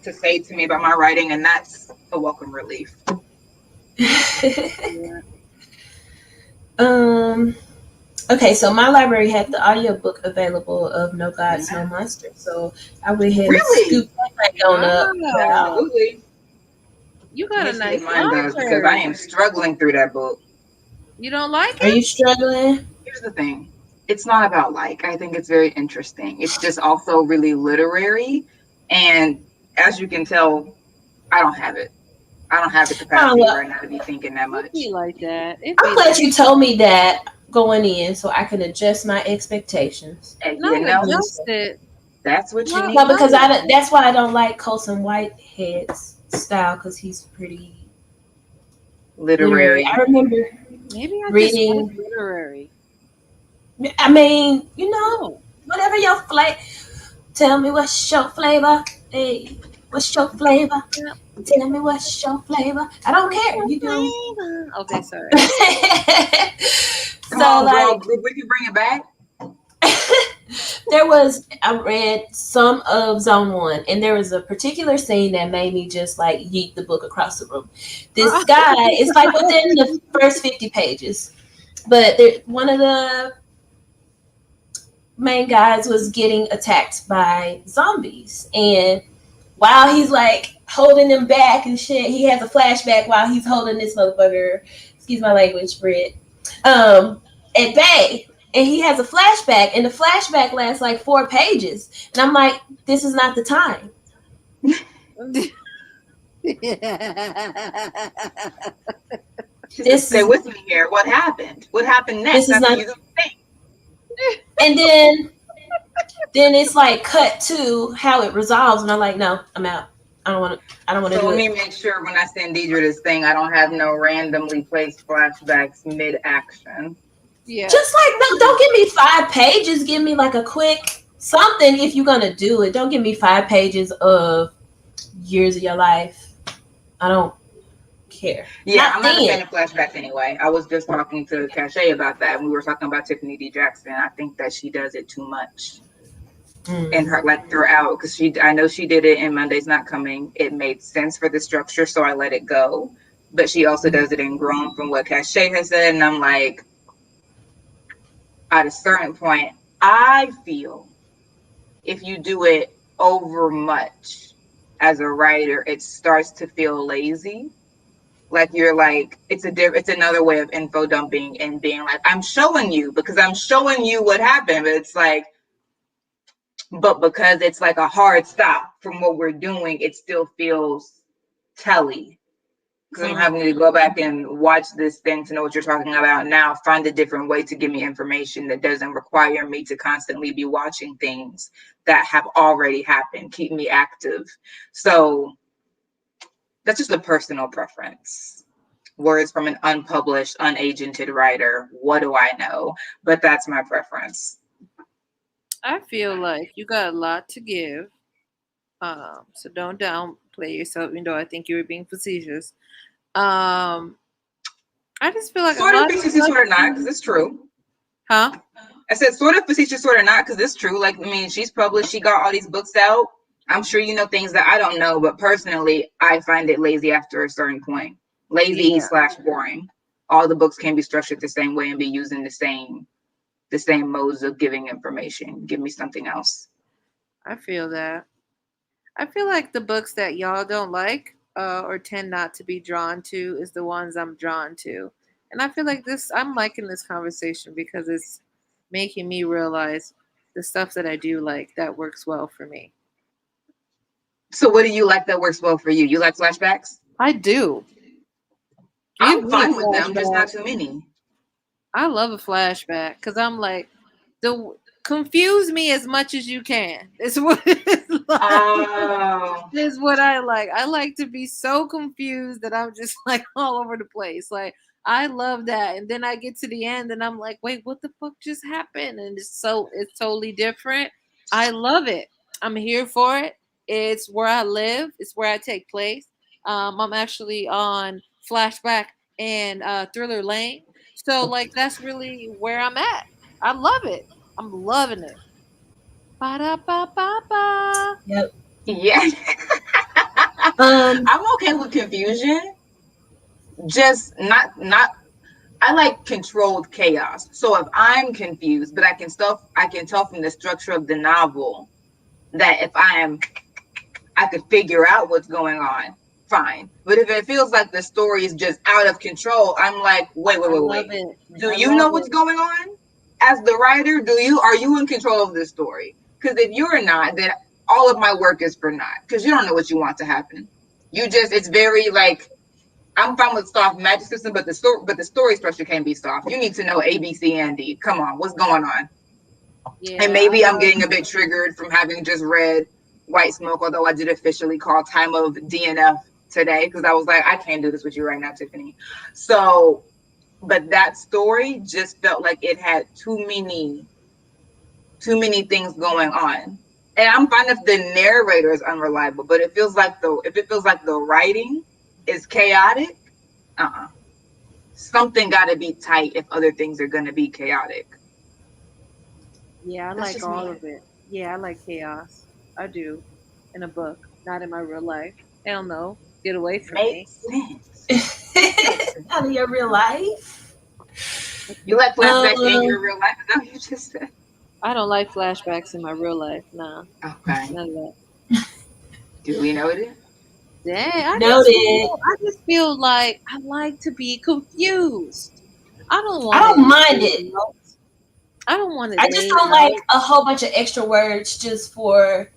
to say to me about my writing, and that's a welcome relief. Yeah. um. Okay, so my library had the audiobook available of No Gods, No Yeah. Monsters. So I went ahead and Really? scooped that back on up. Wow. Child. Absolutely. You Let got me a see if nice mine does because I library. am struggling through that book. You don't like Are it? you struggling? Here's the thing. It's not about like. I think it's very interesting. It's just also really literary. And as you can tell, I don't have it. I don't have the Oh, capacity well, right now to be thinking that It be much. like that. It I'm be glad like you told me that going in so I can adjust my expectations. And not Honestly. adjusted. that's what you Not need No, to because no. do. that's why I don't like Colson Whitehead's style because he's pretty literary. I Literary. remember Maybe I just like reading. literary. I mean, No. whatever your flavor. Tell me what's your flavor. Hey, what's your flavor? Yep. Tell me what's your flavor. I don't What's care. your You do. flavor? Okay, sorry. Come So on, girl. like We can bring it back. there was I read some of Zone One, and there was a particular scene that made me just like yeet the book across the room. This guy, it's like within the first 50 pages, but one of the main guys was getting attacked by zombies, and while he's like holding them back and shit, he has a flashback while he's holding this motherfucker. Excuse my language, Brit. At bay, and he has a flashback, and the flashback lasts like 4 pages, and I'm like, this is not the time. She said, This "Stay is with me here. What happened? What happened this next is after not. you think?" And then it's like cut to how it resolves, and I'm like, no, I'm out. I don't want to. I don't want to So do let it. me make sure when I send Deidre this thing, I don't have no randomly placed flashbacks mid action. Yeah. Just like no, don't give me 5 pages. Give me like a quick something if you're gonna do it. Don't give me 5 pages of years of your life. I don't care. Yeah, Not I'm not a then. fan of flashbacks anyway. I was just talking to Cachet about that. We were talking about Tiffany D. Jackson. I think that she does it too much in her Mm. like throughout because I know she did it in Monday's Not Coming. It made sense for the structure, so I let it go. But she also does it in Grown from what Cachet has said, and I'm like, at a certain point, I feel if you do it over much as a writer, it starts to feel lazy. Like you're like it's another way of info dumping and being like, I'm showing you because I'm showing you what happened. But it's like, but because it's like a hard stop from what we're doing, it still feels telly. Because I'm Mm. having to go back and watch this thing to know what you're talking about now, find a different way to give me information that doesn't require me to constantly be watching things that have already happened, keep me active. So that's just a personal preference. Words from an unpublished, unagented writer. What do I know? But that's my preference. I feel like you got a lot to give. So don't downplay yourself, even though I think you were being facetious. Um, I just feel like a Sort of lot of facetious, stuff sort of not, because to, it's true. huh? I said sort of facetious, sort of not, because it's true. Like, I mean, she's published, she got all these books out. I'm sure you know things that I don't know, but personally, I find it lazy after a certain point. Lazy Yeah, slash boring. All the books can be structured the same way and be using the same modes of giving information. Give me something else. I feel that. I feel like the books that y'all don't like or tend not to be drawn to is the ones I'm drawn to. And I feel like this, I'm liking this conversation because it's making me realize the stuff that I do like that works well for me. So, what do you like that works well for you? You like flashbacks? I do. Give I'm me a fine with them, just flashback. not too many. I love a flashback because I'm like, the confuse me as much as you can. It's what it's like. Oh, Is what I like. I like to be so confused that I'm just like all over the place. Like I love that. And then I get to the end and I'm like, wait, what the fuck just happened? And it's totally different. I love it. I'm here for it. It's where I live. It's where I take place. I'm actually on Flashback and Thriller Lane. So like that's really where I'm at. I love it. I'm loving it. Ba da ba ba ba. Yep. yeah. Um. I'm okay with confusion, just not. I like controlled chaos. So if I'm confused, but I can tell from the structure of the novel that if I could figure out what's going on, fine. But if it feels like the story is just out of control, I'm like, wait, wait, I wait, love wait. it. Do I you love know what's it. going on? As the writer, are you in control of this story? Because if you're not, then all of my work is for naught. Because you don't know what you want to happen. It's very like I'm fine with soft magic system, but the story structure can be soft. You need to know A, B, C, and D. Come on, what's going on? And Yeah, I maybe I'm love getting a bit triggered from having just read White Smoke, although I did officially call Time of DNF today because I was like, I can't do this with you right now, Tiffany. So, but that story just felt like it had too many things going on. And I'm fine if the narrator is unreliable, but it feels like the if it feels like the writing is chaotic, uh-uh. Something got to be tight if other things are going to be chaotic. Yeah, I That's like just all me. of it. Yeah, I like chaos. I do. In a book, not in my real life. Hell no. Get away from me. Makes sense. Makes sense. Out of your real life. You like flashbacks in Um, your real life? Is that what you just said? I don't like flashbacks in my real life. Nah, Okay. none of that. Do we know it? Dang, noted. I just feel like I like to be confused. I don't I want it don't mind laid it. out. I don't want it I just laid don't like out. a whole bunch of extra words just for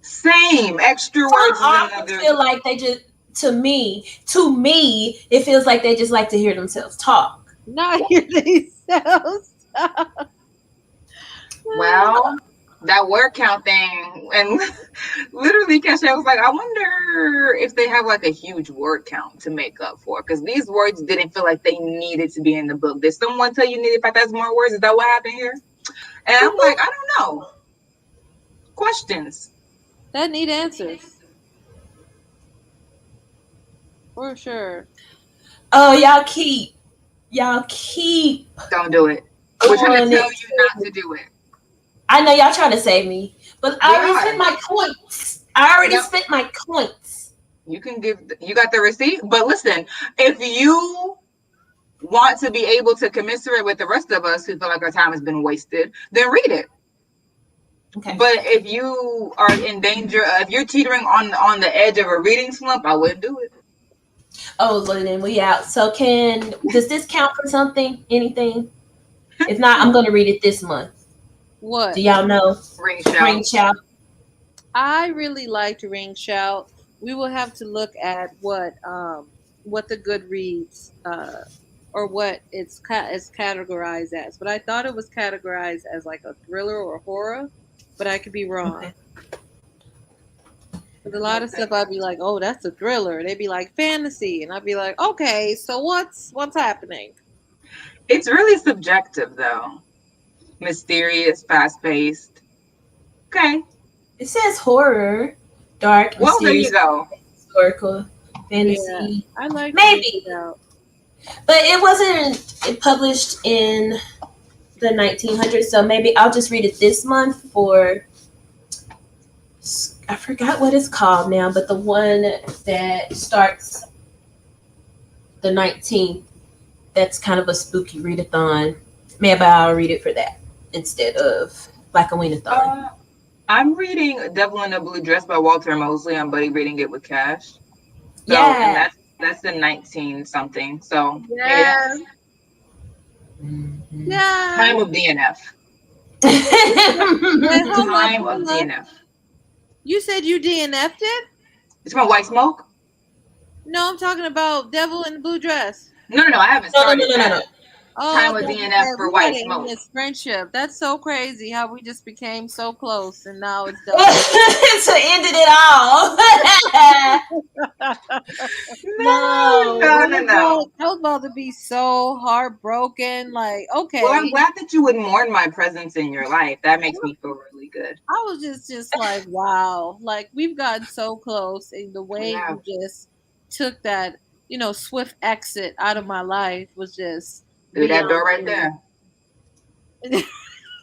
Same. Extra some words is authors another. feel like they just to me, it feels like they just like to hear themselves talk. Not hear themselves. Well, that word count thing, and literally, Kesha was like, I wonder if they have like a huge word count to make up for, because these words didn't feel like they needed to be in the book. Did someone tell you needed 5,000 more words? Is that what happened here? And I'm like, I don't know. Questions. That need answers for sure. Oh, y'all keep Don't do it. We're trying to on tell it. you not to do it. I know y'all trying to save me, but I We already spent are. my coins. I already No, spent my coins. you can give. You got the receipt, but listen, if you want to be able to commiserate with the rest of us who feel like our time has been wasted, then read it. Okay. But if you are in danger, if you're teetering on the edge of a reading slump, I wouldn't do it. Oh, well then we out. So does this count for something? Anything? If not, I'm gonna read it this month. Do What? y'all know? Ring Ring shout. Child. I really liked Ring Shout. We will have to look at what the Goodreads or what it's categorized as. But I thought it was categorized as like a thriller or horror, but I could be wrong. Okay. Because a lot of stuff I'd be like, oh, that's a thriller. They'd be like fantasy, and I'd be like, okay, so what's happening? It's really subjective though. Mysterious, fast paced. Okay. It says horror, dark, Well, there you mysterious, go. historical, Yeah, fantasy. I like Ring Maybe, Shout. but it wasn't published in the 1900s. So maybe I'll just read it this month for. I forgot what it's called now, but the one that starts the 19th. That's kind of a spooky readathon. Maybe I'll read it for that instead of Blackoweenathon. Uh, I'm reading Devil in a Blue Dress by Walter Mosley. I'm buddy reading it with Cash. So, and Yeah. that's the 19 something. So maybe that Yeah, Mhm. time yeah. of DNF. Wait, hold up, Time of hold up. DNF. You said you DNF'd it? It's from White Smoke. No, I'm talking about Devil in the Blue Dress. No, no, no. I haven't No, no, no, started no, no, no. that. Oh, Time of okay, DNF okay. for We got White an Smoke. endless friendship. That's so crazy how we just became so close and now it's done. To ended it all. No, No. no, no, no. I was about to be so heartbroken. Like, Well, I'm okay. glad that you would mourn my presence in your life. That makes me feel really good. I was just like, wow. Like we've gotten so close and the We way have. you just took that, swift exit out of my life was just Through that door beyond right there. me.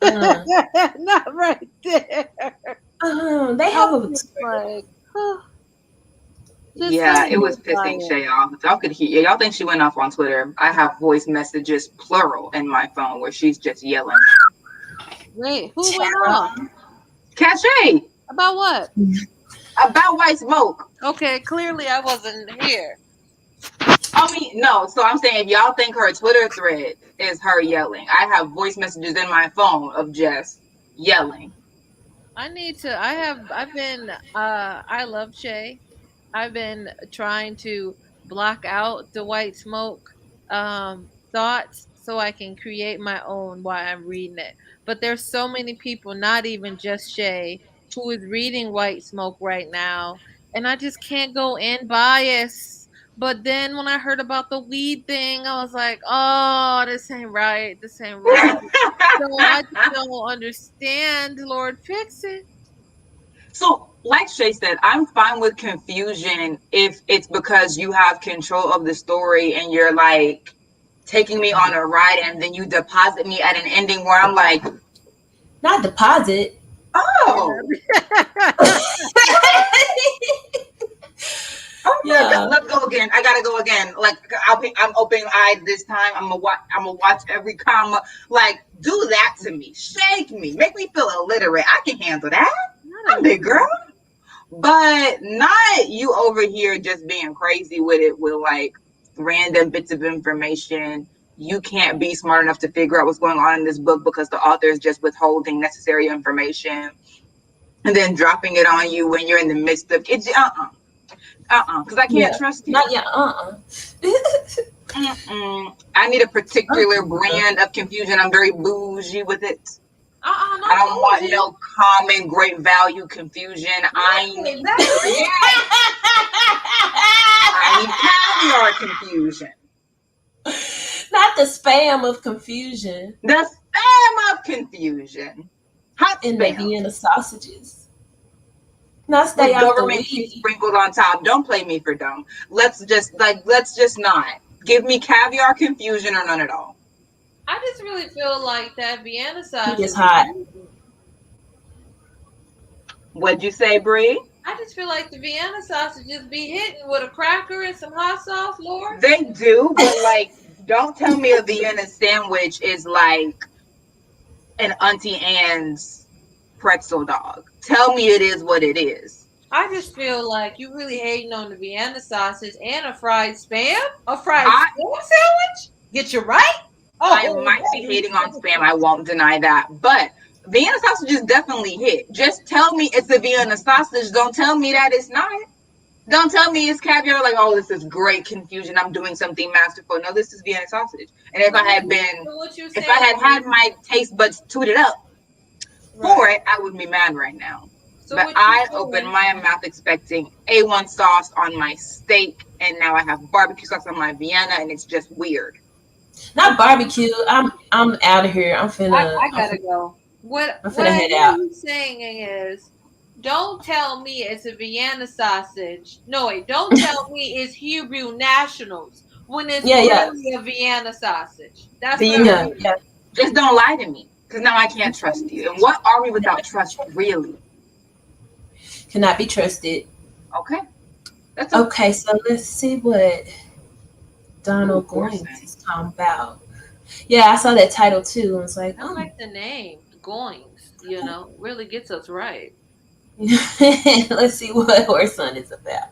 Uh, Not right there. they I have was a just like, oh, just so Yeah, it was pissing mortified. Shay off. Y'all could hear. Y'all think she went off on Twitter. I have voice messages plural in my phone where she's just yelling. Wait, who went off? child. Cachet About what? about White Smoke. Okay, clearly I wasn't here. I mean, no. So I'm saying if y'all think her Twitter thread is her yelling, I have voice messages in my phone of just yelling. I've been I love Shay. I've been trying to block out the white smoke thoughts so I can create my own while I'm reading it. But there's so many people, not even just Shay, who is reading White Smoke right now, and I just can't go in bias. But then when I heard about the weed thing, I was like, "Oh, this ain't right. This ain't right." So I just don't understand. Lord, fix it. So, like Shay said, I'm fine with confusion if it's because you have control of the story and you're like taking me on a ride and then you deposit me at an ending where I'm like, Not deposit. oh, oh my god, Yeah. let's go again. I gotta go again. Like I'm opening eyed this time. I'm gonna watch every comma. Like do that to me, shake me, make me feel illiterate. I can handle that. I'm big girl. But not you over here just being crazy with it with like random bits of information. You can't be smart enough to figure out what's going on in this book because the author is just withholding necessary information and then dropping it on you when you're in the midst of it. Because I can't Yeah. trust you. Not yeah. I need a particular Uh-uh. brand of confusion. I'm very bougie with it. I Not don't want bougie. no common great value confusion. I Yeah, need exactly. yes, I need caviar confusion. Not the spam of confusion The spam of confusion. Hot in the spam Vienna sausages. Now stay with off the government cheese weed. sprinkled on top. Don't play me for dumb. Let's just not. Give me caviar confusion or none at all. I just really feel like that Vienna He sausage is is hot. easy. What'd you say, Bree? I just feel like the Vienna sausages be hitting with a cracker and some hot sauce, Lord. They do, but like, don't tell me a Vienna sandwich is like an Auntie Anne's pretzel dog. Tell me it is what it is. I just feel like you really hating on the Vienna sausage and a fried spam? A fried I spam sandwich? Get you right? I Oh, might be hating on spam. I won't deny that, but Vienna sausages definitely hit. Just tell me it's a Vienna sausage. Don't tell me that it's not. Don't tell me it's caviar. Like, oh, this is great confusion. I'm doing something masterful. No, this is Vienna sausage. And if I had been, so what you if I saying had had is my taste buds tooted up for right. it, I would be mad right now. So But what you I opened saying? my mouth expecting A1 sauce on my steak, and now I have barbecue sauce on my Vienna, and it's just weird. Not barbecue. I'm out of here. I gotta go. I'm What finna I head hear out. you saying is, don't tell me it's a Vienna sausage. No, wait, don't tell me it's Hebrew nationals when it's Yeah, yeah, really a Vienna sausage. That's what See, I'm yeah, hearing. yeah. just don't lie to me, because now I can't trust you. And what are we without trust, really? Cannot be trusted. Okay, that's okay. Okay, so let's see what Ooh, Donald Goins Gorson. is talking about. Yeah, I saw that title too. I was like, I oh. like the name, Goings. You know, really gets us right. Let's see what Her Son is about.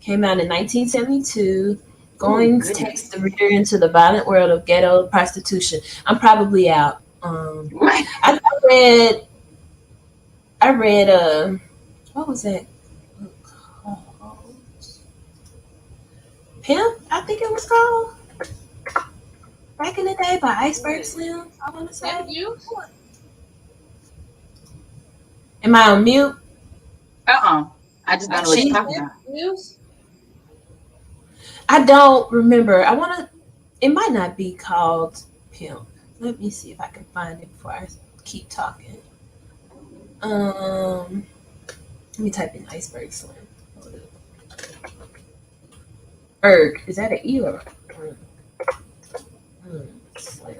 Came out in 1972. Ooh, Goings takes goodness. the reader into the violent world of ghetto prostitution. I'm probably out. What? I read. I read. What was that? Pimp. I think it was called back in the day by Iceberg Wait, Slim. I want to Pimp say. Juice? Am I on mute? I just I don't know what said you're She. talking Pimp about. Juice. I don't remember. I want to. It might not be called Pimp. Let me see if I can find it before I keep talking. Let me type in Iceberg Slim. Hold up. Erg. Is that an E or? Slim.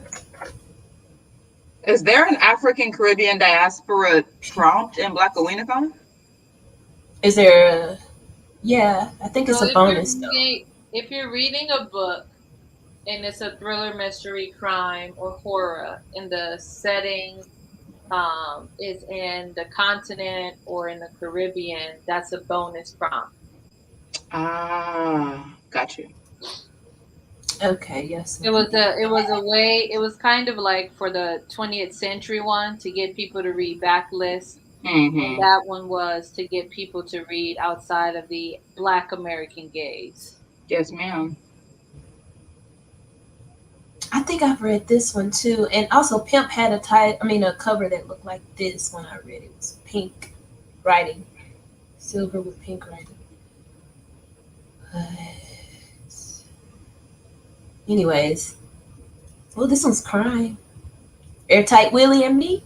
Is there an African Caribbean diaspora prompt in Blackoweenathon? Is there a? Yeah, I think it's So a bonus though. if you're reading a book and it's a thriller, mystery, crime, or horror, and the setting is in the continent or in the Caribbean, that's a bonus prompt. Ah, got you. Okay. Yes. It was kind of like for the 20th century one to get people to read backlist, and Mm-hmm. that one was to get people to read outside of the Black American gaze. Yes, ma'am. I think I've read this one too, and also Pimp had a title. I mean, a cover that looked like this when I read it. It was pink writing, silver with pink writing. But anyways, oh, this one's crime. Airtight Willie and me.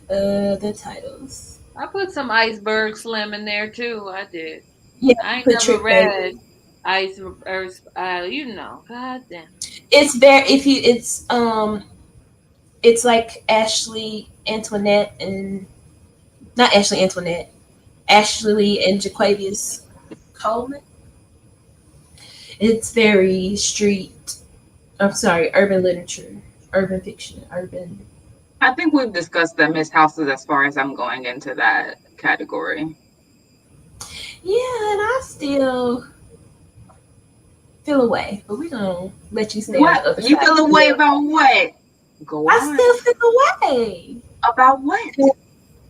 The titles. I put some Iceberg Slim in there too. I did. Yeah, I ain't put never Trick Baby. read Ice or you know. God damn. It's very if you it's like Ashley Antoinette and not Ashley Antoinette, Ashley and Jaquavius Coleman. It's very street. I'm sorry, urban literature, urban fiction, urban. I think we've discussed the Miss Houses as far as I'm going into that category. Yeah, and I still feel away, but we're gonna let you stay on What? the other You side feel of a the way wheel. about what? Go I on. still feel away. About what?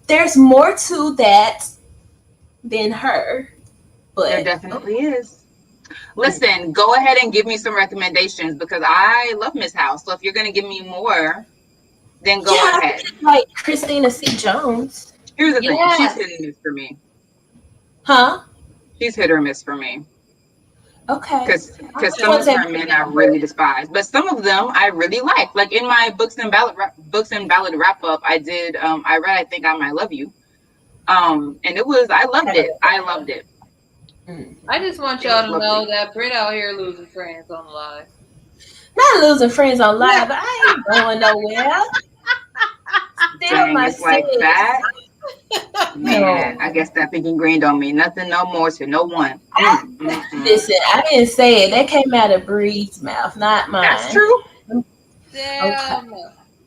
There's more to that than her, There but okay. definitely is. Listen, go ahead and give me some recommendations because I love Miss House. So if you're gonna give me more, then Yeah, go I ahead. think like Christina C. Jones. Here's the thing: she's hit and Yes. miss for me. Huh? She's hit or miss for me. Okay. I'll Because Which some check ones of have her her you men out. I really despise, but some of them I really like. Like in my books and ballad wrap up, I did I read I think I might love you. And it was I loved had? it. I loved it. I just want It y'all was to know lovely. that Brit out here losing friends on the live. Not losing friends on live, but I ain't going nowhere. Still Dang, my it's like sis. that. Man, I No. guess that pink and green don't mean nothing no more to no one. Listen, I didn't say it. That came out of Bree's mouth, not That's mine. true. Okay. Damn.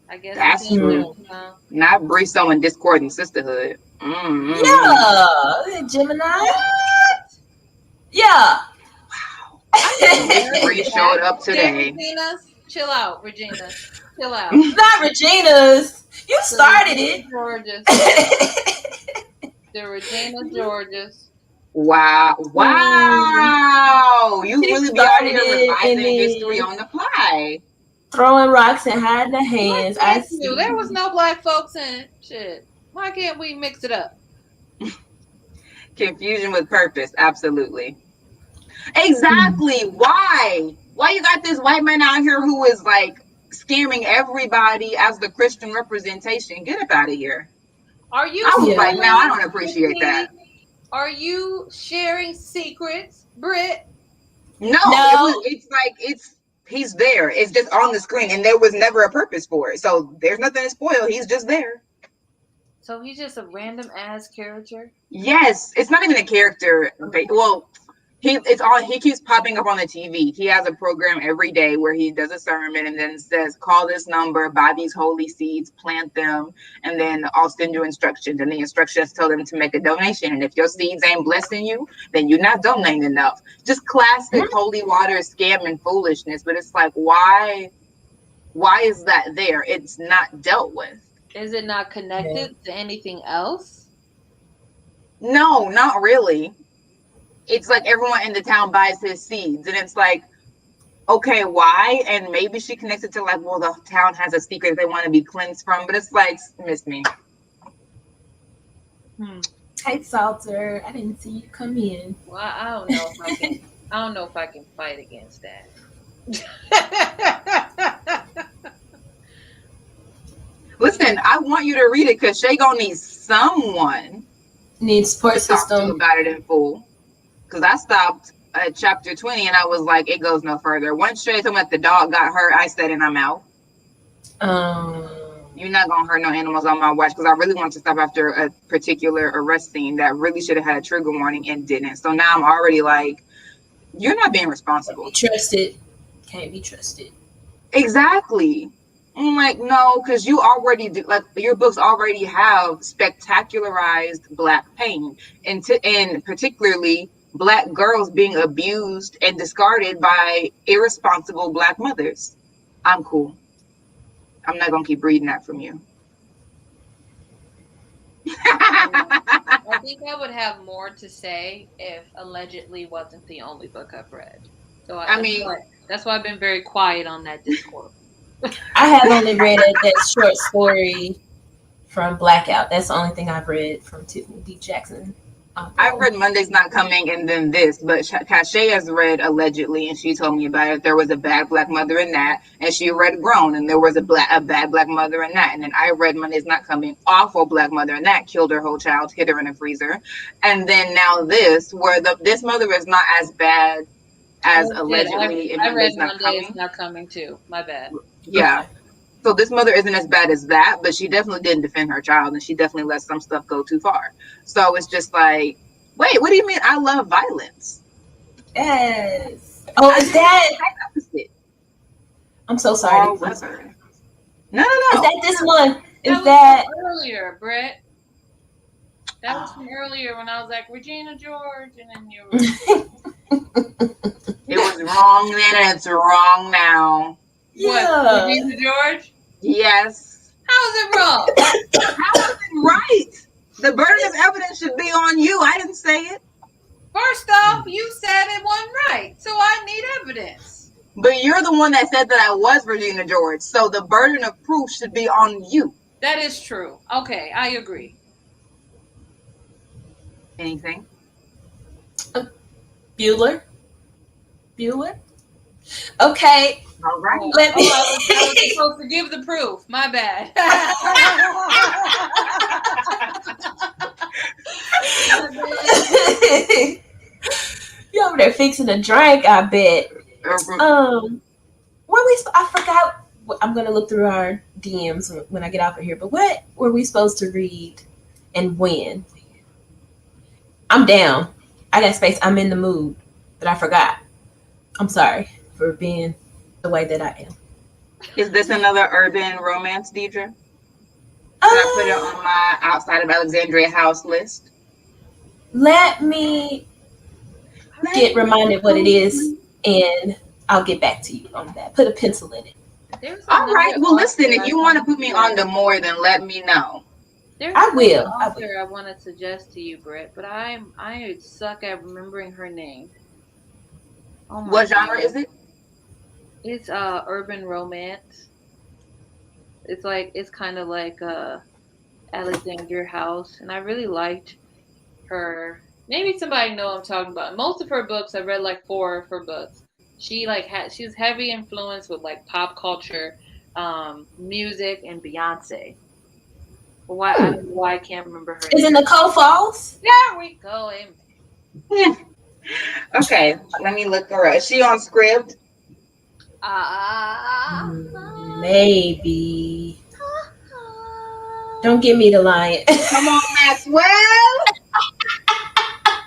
I guess we That's can't Mm. true. lose, huh? Not Briso and Discord and Sisterhood. Yeah. Gemini. Yeah. I need a Bree marriage showed pact. up Okay, today. Regina? Chill out, Regina. Chill out. Not Regina's. You The started Regina it. Georges. The Regina Georges. Wow. Mm. Wow. You She really be out started here it and revising history then on the fly. throwing rocks and hiding her Why hands. I can't you? There was see. no black folks in it. Shit. Why can't we mix it up? Confusion with purpose. Absolutely. Mm. Exactly. Why? Why you got this white man out here who is like scamming everybody as the Christian representation? Get up out of here. Are you I was Yeah. like, now I spooning don't appreciate that. me? Are you sharing secrets, Brit? No, No. it's like he's there. It's just on the screen and there was never a purpose for it. So there's nothing to spoil. He's just there. So he's just a random ass character? Yes, it's not even a character. Well, it's all he keeps popping up on the TV. He has a program every day where he does a sermon and then says, "Call this number, buy these holy seeds, plant them, and then I'll send you instructions." And the instructions tell them to make a donation. And if your seeds ain't blessing you, then you're not donating enough. Just classic holy water scam and foolishness. But it's like, why? Why is that there? It's not dealt with. Is it not Yeah. connected to anything else? No, not really. It's like everyone in the town buys his seeds, and it's like, okay, why? And maybe she connects it to like, well, the town has a secret they want to be cleansed from, but it's like, miss me. Hmm. Hey, Salter. I didn't see you come in. Well, I don't know if I can. I don't know if I can fight against that. Listen, I want you to read it because Shay gonna need someone Need support to talk to system. about it in full. Because I stopped at chapter 20 and I was like, it goes no further. Once Shay told me that the dog got hurt, I said, and I'm out. Um. You're not gonna hurt no animals on my watch because I really wanted to stop after a particular arrest scene that really should have had a trigger warning and didn't. So now I'm already like, you're not being Can't be responsible. trusted. Can't be trusted. Exactly. I'm like, no, because you already do, like your books already have spectacularized black pain, and particularly black girls being abused and discarded by irresponsible black mothers. I'm cool. I'm not gonna keep reading that from you. I think I would have more to say if allegedly wasn't the only book I've read. So I mean, that's why I've been very quiet on that Discord. I have only read that short story from Blackout. That's the only thing I've read from Tiffany D. Jackson. I've Okay. read Monday's Not Coming and then this, but Cache has read allegedly, and she told me about it. There was a bad black mother in that, and she read Grown, and there was a bad black mother in that. And then I read Monday's Not Coming, awful black mother in that, killed her whole child, hid her in a freezer. And then now this, where this mother is not as bad as Oh shit! allegedly in I read Monday's Not Monday is Coming. not coming too. My bad. Yeah. Okay. So this mother isn't as bad as that, but she definitely didn't defend her child, and she definitely let some stuff go too far. So it's just like, wait, what do you mean? I love violence. Yes. Oh, I is did the that? exact opposite. I'm so sorry to Or cut was you. her? No, Is no, that this one? That Is was that? from earlier, Brett. That was from no. earlier when I was like Regina George, and then you were It was wrong then, and it's wrong now. what? Yeah. Regina George? Yes. How is it wrong? How is it right? The burden of evidence should be on you. I didn't say it. First off, you said it wasn't right, so I need evidence. But you're the one that said that I was Regina George, so the burden of proof should be on you. That is true. Okay, I agree. Anything? Bueller. Bueller. Okay. All right. Let me. I was supposed to give the proof. My bad. You over there fixing a drink? I bet. What we? I forgot. I'm gonna look through our DMs when I get off of here. But what were we supposed to read, and when? I'm down. I got space. I'm in the mood, but I forgot. I'm sorry for being the way that I am. Is this another urban romance, Deidre? Should I put it Uh, on my outside of Alexandria house list? let me get reminded what it is, and I'll get back to you on that. Put a pencil in it. There's All right. another Well, listen, author if I you want to want put me on the more, then let me know. There's I another will. I will. author I want to suggest to you, Britt, but I suck at remembering her name. Oh my What genre god. is it? It's urban romance. It's kind of like Alexandria House, and I really liked her. Maybe somebody know what I'm talking about. Most of her books, I've read like four of her books. She's heavy influence with like pop culture, music, and Beyonce. But why I Hmm. don't know why I can't remember her Is it name. Nicole Falls? There we go. Amen. Okay, let me look her up. Is she on script? Ah. Maybe. Don't give me the lion. Come on, Maxwell,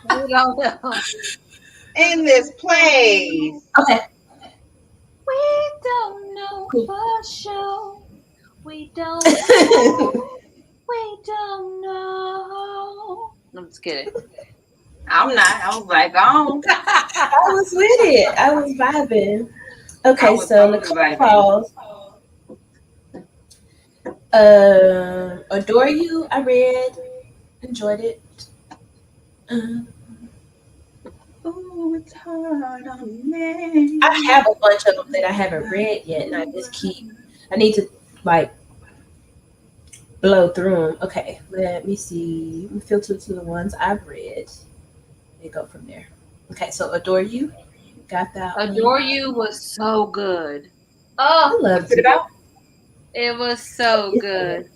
We don't know. in this place. Okay. We don't know Cool. for sure. We don't know. We don't know. I'm just kidding. I'm not. I was like, oh, I was with it. I was vibing. I Okay, was so totally Nicole vibing. Falls. Adore You. I read, enjoyed it. Um, Oh, it's hard on me. I have a bunch of them that I haven't read yet, and I just keep. I need to like blow through them. Okay, let me see. Let me filter to the ones I've read. And go from there. Okay, so Adore You. Got that one. Adore You was so good. I Oh, What's loved it it. about? it was so It's good. good.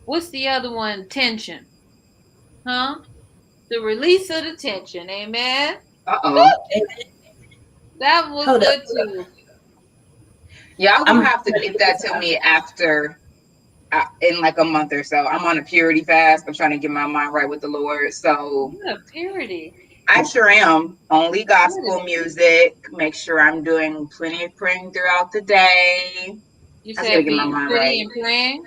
What's the other one? Tension. Huh? The release of the tension. Amen. Uh-oh. That was Hold up. good too. Y'all gonna I'm have to get that to me after, in like a month or so. I'm on a purity fast. I'm trying to get my mind right with the Lord. So Yeah, purity. I sure am. Only gospel Purity. music. Make sure I'm doing plenty of praying throughout the day. You I just gotta said get my being mind pretty right. and praying.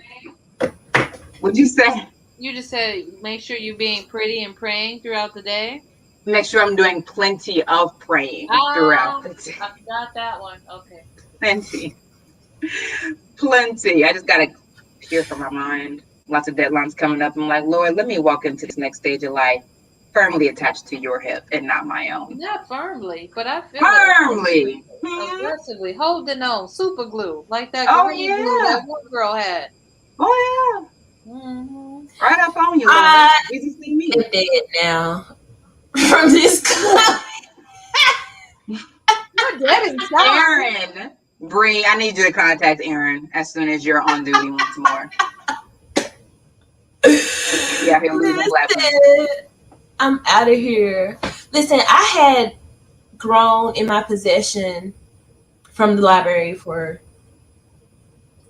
What'd you say? You just said make sure you're being pretty and praying throughout the day. Make sure I'm doing plenty of praying throughout Ah, the day. I forgot that one. Okay. Plenty. Plenty. I just gotta hear from my mind. Lots of deadlines coming up. I'm like, Lord, let me walk into this next stage of life firmly attached to your hip and not my own. Not firmly, but I feel it Firmly. aggressively, holding on, super glue, like that Oh gorilla glue yeah. that one girl had. Oh Mm-hmm. yeah. Right up on you, Lord. I Jesus see me. me. They're dead now from this club. You're dead inside. Aaron, Bree, I need you to contact Aaron as soon as you're on duty once more. You out here losing black women. Listen, I'm out of here. Listen, I had grown in my possession from the library for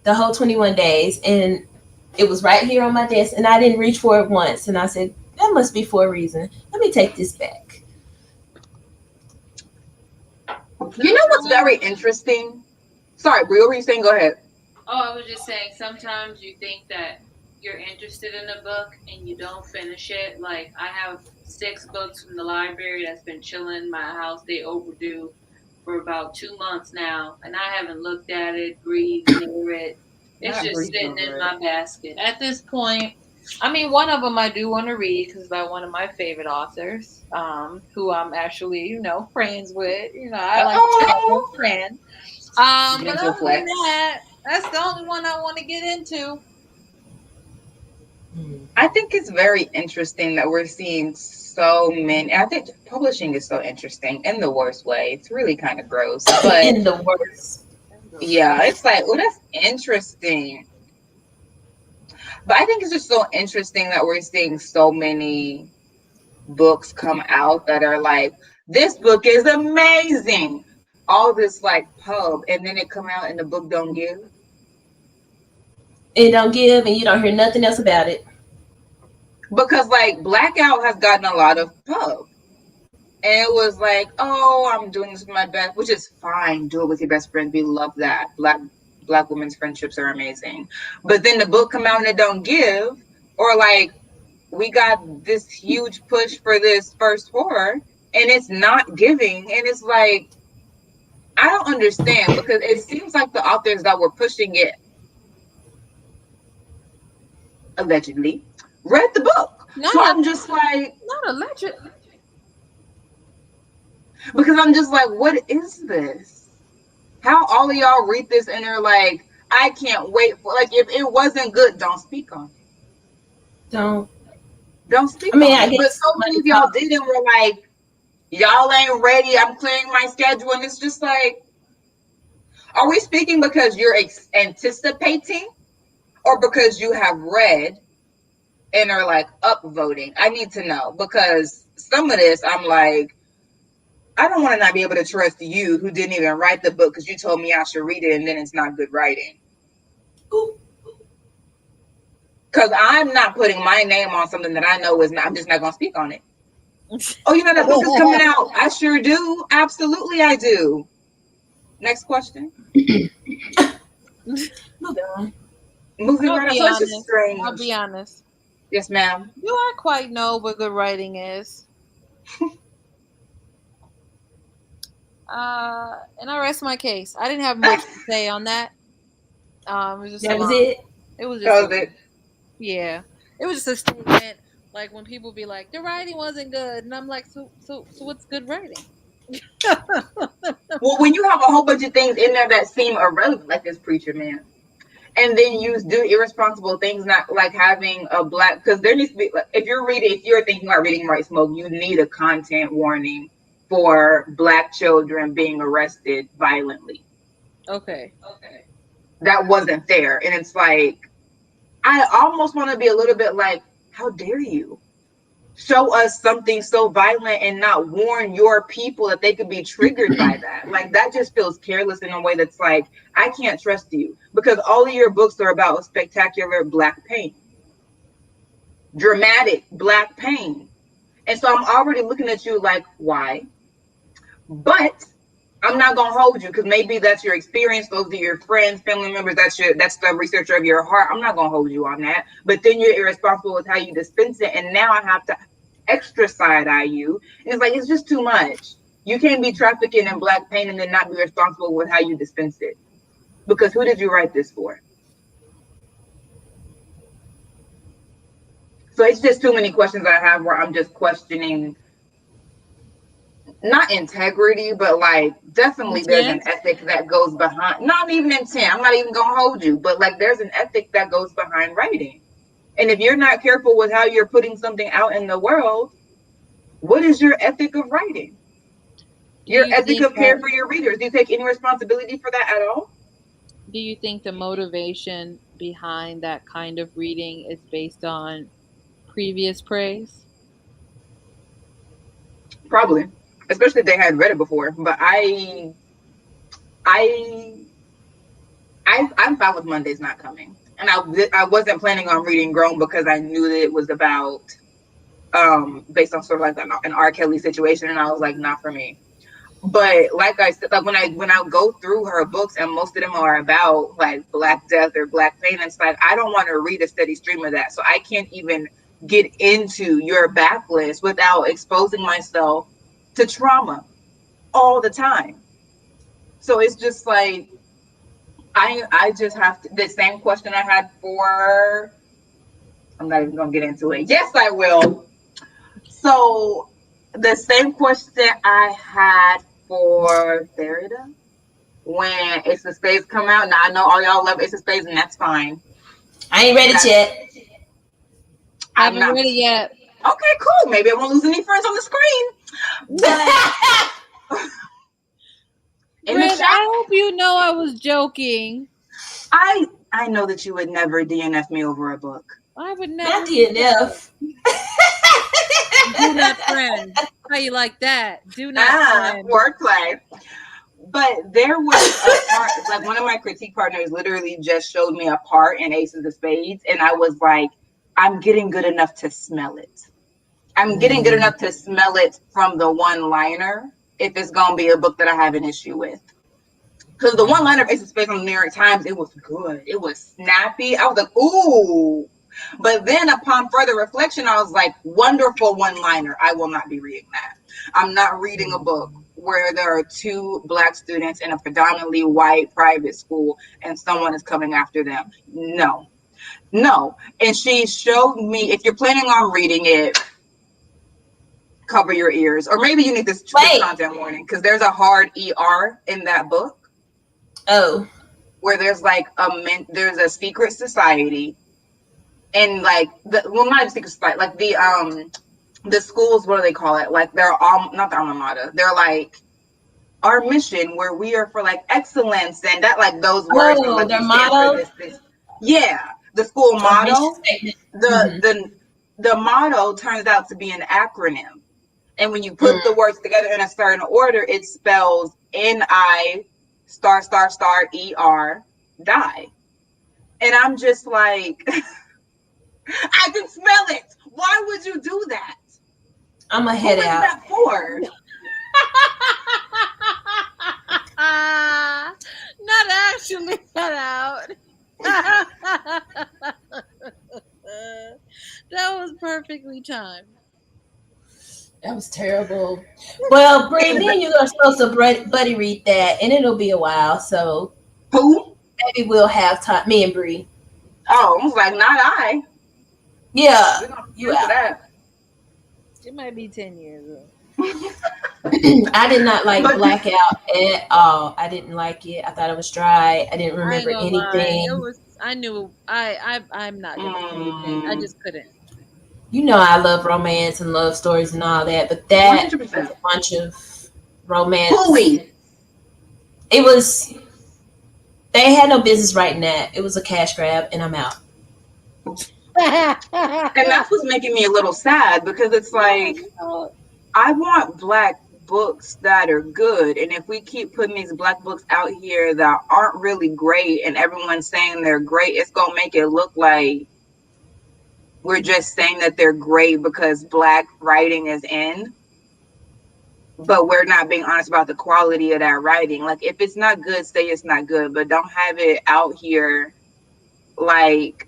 the whole 21 days, and it was right here on my desk, and I didn't reach for it once. And I said, that must be for a reason. Let me take this back. You know what's very interesting? Sorry, Brie, what were you saying? Go ahead. Oh, I was just saying, sometimes you think that you're interested in a book and you don't finish it. Like, I have 6 books from the library that's been chilling in my house. They overdue for about 2 months now, and I haven't looked at it, breathed near it. It's Not just breathe sitting over in it. my basket. At this point, I mean, one of them I do want to read because it's by one of my favorite authors, who I'm actually, friends with. I like to call Oh, them friend. But mental other than flex. that, that's the only one I want to get into. I think it's very interesting that we're seeing so many. I think publishing is so interesting in the worst way. It's really kind of gross, but In the worst. yeah, it's like, oh, that's interesting. But I think it's just so interesting that we're seeing so many books come out that are like, this book is amazing. All this like pub, and then it come out and the book don't give. It don't give, and you don't hear nothing else about it. Because like Blackout has gotten a lot of pub. And it was like, oh, I'm doing this with my best, which is fine. Do it with your best friend. We love that. Black women's friendships are amazing. But then the book come out and it don't give, or like we got this huge push for this first horror and it's not giving, and it's like I don't understand because it seems like the authors that were pushing it allegedly read the book. So Not I'm just like, not alleged. because I'm just like, what is this? How all of y'all read this and they're like, I can't wait for, like, if it wasn't good, don't speak on it. Don't. Don't speak I mean, on I it. But guess so many of y'all did and were like, y'all ain't ready. I'm clearing my schedule. And it's just like, are we speaking because you're anticipating or because you have read and are like upvoting? I need to know because some of this, I'm like, I don't want to not be able to trust you who didn't even write the book because you told me I should read it and then it's not good writing. Because I'm not putting my name on something that I know is not, I'm just not going to speak on it. Oh, you know that book is coming out? I sure do. Absolutely, I do. Next question. Move on. Moving I'll right on. be So it's just honest. strange. I'll be honest. Yes, ma'am. Do I quite know what good writing is? And I rest my case. I didn't have much to say on that. It was just That was it. It was just That was it. yeah. It was just a statement. Like when people be like, the writing wasn't good, and I'm like, so what's good writing? Well, when you have a whole bunch of things in there that seem irrelevant, like this preacher man, and then you do irresponsible things, not like having a black, because there needs to be, like, if you're thinking about reading Right Smoke, you need a content warning for black children being arrested violently. Okay. That wasn't there. And it's like, I almost want to be a little bit like, how dare you show us something so violent and not warn your people that they could be triggered by that? Like, that just feels careless in a way that's like, I can't trust you because all of your books are about spectacular black pain, dramatic black pain. And so I'm already looking at you like, why? But I'm not gonna hold you because maybe that's your experience. Those are your friends, family members. That's the researcher of your heart. I'm not gonna hold you on that. But then you're irresponsible with how you dispense it, and now I have to extra side eye you. And it's like it's just too much. You can't be trafficking in black pain and then not be responsible with how you dispense it. Because who did you write this for? So it's just too many questions I have where I'm just questioning not integrity, but like definitely there's an ethic that goes behind, not even intent. I'm not even gonna hold you, but like there's an ethic that goes behind writing. And if you're not careful with how you're putting something out in the world, what is your ethic of writing? Do Your you ethic think of that care for your readers? Do you take any responsibility for that at all? do you think the motivation behind that kind of reading is based on previous praise? Probably, especially if they had read it before. But I, I'm fine with Mondays not coming, and I wasn't planning on reading Grown because I knew that it was about based on sort of like an R. Kelly situation, and I was like, not for me. But like I said, like when I go through her books, and most of them are about like Black death or Black pain, and it's like I don't want to read a steady stream of that, so I can't even get into your backlist without exposing myself to trauma all the time. So it's just like I just have to, the same question I had for. I'm not even gonna get into it. Yes, I will. So the same question I had for Derrida when Ace of Spades come out. Now I know all y'all love Ace of Spades, and that's fine. I ain't read it That's yet. I'm Haven't not read it yet. okay. Cool. Maybe I won't lose any friends on the screen, but in the Red, chat, I hope you know I was joking. I know that you would never DNF me over a book. I would never Not DNF. do not friend. How you like that? Do not friend. Wordplay. But there was a part, like one of my critique partners literally just showed me a part in Aces of Spades, and I was like, I'm getting good enough to smell it. I'm getting good enough to smell it from the one liner if it's going to be a book that I have an issue with. Because the one liner of Ace of Spades on the New York Times, it was good. It was snappy. I was like, ooh. But then upon further reflection, I was like, wonderful one liner. I will not be reading that. I'm not reading a book where there are two Black students in a predominantly white private school and someone is coming after them. No. No. And she showed me, if you're planning on reading it, cover your ears. Or maybe you need this Wait. content warning because there's a hard ER in that book. Oh. Where there's like there's a secret society, and like not a secret society, like the schools, what do they call it? Like they're all not the alma mater. They're like our mission where we are for like excellence and that like those words where Oh, like their we stand for motto. this. Yeah, the school Or mission motto. statement. The the the motto turns out to be an acronym, and when you put the words together in a certain order, it spells NI star star star ER die. And I'm just like, I can smell it. Why would you do that? I'm gonna Who head is out. that for? Not actually cut out. That was perfectly timed. That was terrible. Well, Bree, me and you are supposed to buddy read that, and it'll be a while, so Who? maybe we'll have time. Me and Bree. Oh, I was like, not I. Yeah, We're gonna you pray for out. that. It might be 10 years though. I did not like But Blackout at all. I didn't like it. I thought it was dry. I didn't I ain't remember gonna lie. It anything. was I knew I'm not gonna say anything. I just couldn't. You know I love romance and love stories and all that, but that was 100%. a bunch of romance. Hooey. It was they had no business writing that. It was a cash grab, and I'm out. And that's what's making me a little sad because it's like, I want Black books that are good. And if we keep putting these Black books out here that aren't really great and everyone's saying they're great, it's going to make it look like we're just saying that they're great because Black writing is in. But we're not being honest about the quality of that writing. Like, if it's not good, say it's not good, but don't have it out here like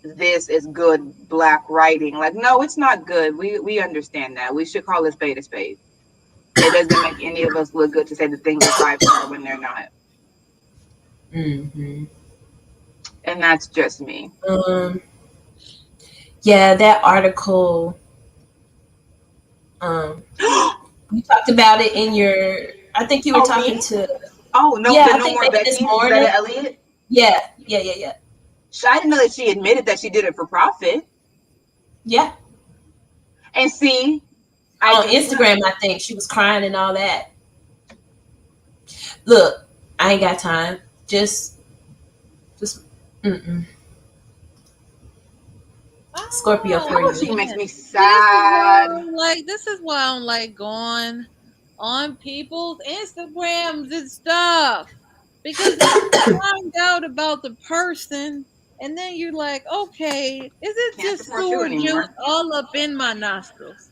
this is good Black writing. Like, no, it's not good. We understand that. We should call a spade a spade. It doesn't make any of us look good to say that things are 5-star when they're not. Mm-hmm. And that's just me. Yeah, that article. You talked about it in your. I think you were talking me? to. Oh, no, Yeah, the I No think More maybe this Becky's. Is that morning. Elliot? Yeah. I didn't know that she admitted that she did it for profit. Yeah. And see, On Instagram, I think she was crying and all that. Look, I ain't got time. Just, mm-mm. Scorpio for you. publishing makes me See, this is why sad. I'm like, this is why I'm like going on people's Instagrams and stuff. Because then you find out about the person, and then you're like, okay, is it Can't just support you sewer juice anymore. all up in my nostrils?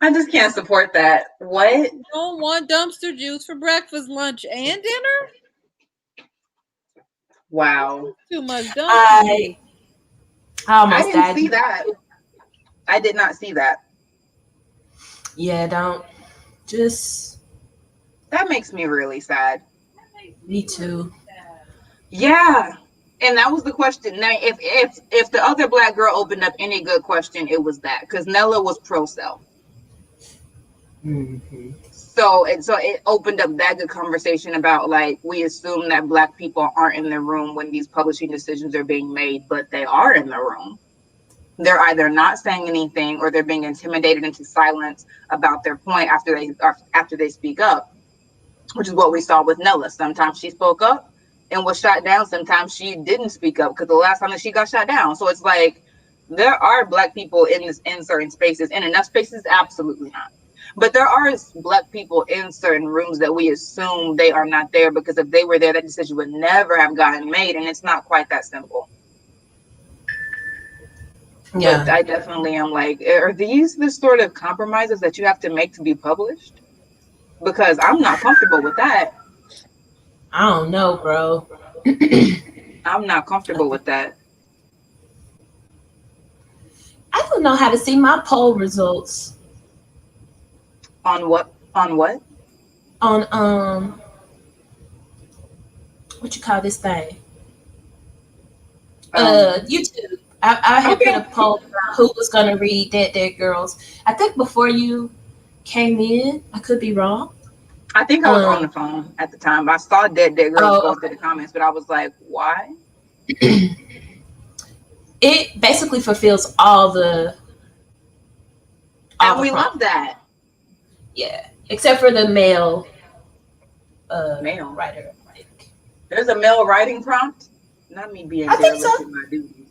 I just can't support that. What? You don't want dumpster juice for breakfast, lunch, and dinner? Wow. Too much dumpster I juice. I I almost didn't died. see that. I did not see that. Yeah, don't. Just That makes me really sad. me too. Yeah. And that was the question. Now, if the other black girl opened up any good question, it was that because Nella was pro self. Mm-hmm. So it opened up that good conversation about like we assume that black people aren't in the room when these publishing decisions are being made, but they are in the room. They're either not saying anything or they're being intimidated into silence about their point after they speak up, which is what we saw with Nella. Sometimes she spoke up and was shot down. Sometimes she didn't speak up because the last time that she got shot down. So it's like there are black people in certain spaces. In enough spaces, absolutely not. But there are black people in certain rooms that we assume they are not there because if they were there, that decision would never have gotten made, and it's not quite that simple. But Yeah, I definitely am like, are these the sort of compromises that you have to make to be published? Because I'm not comfortable with that. I don't know, bro. I'm not comfortable with that. I don't know how to see my poll results On what? On what? on what you call this thing? Um. YouTube. I had put a Okay. poll about who was gonna read Dead Dead Girls. I think before you came in, I could be wrong. I think I was on the Um phone at the time. I saw Dead Girls oh going through the comments, but I was like, why? okay. It basically fulfills all And the we love prompts. that. Yeah. Except for the male Male. writer, I think. There's a male writing prompt. Not me being I think so. derelict in my duties.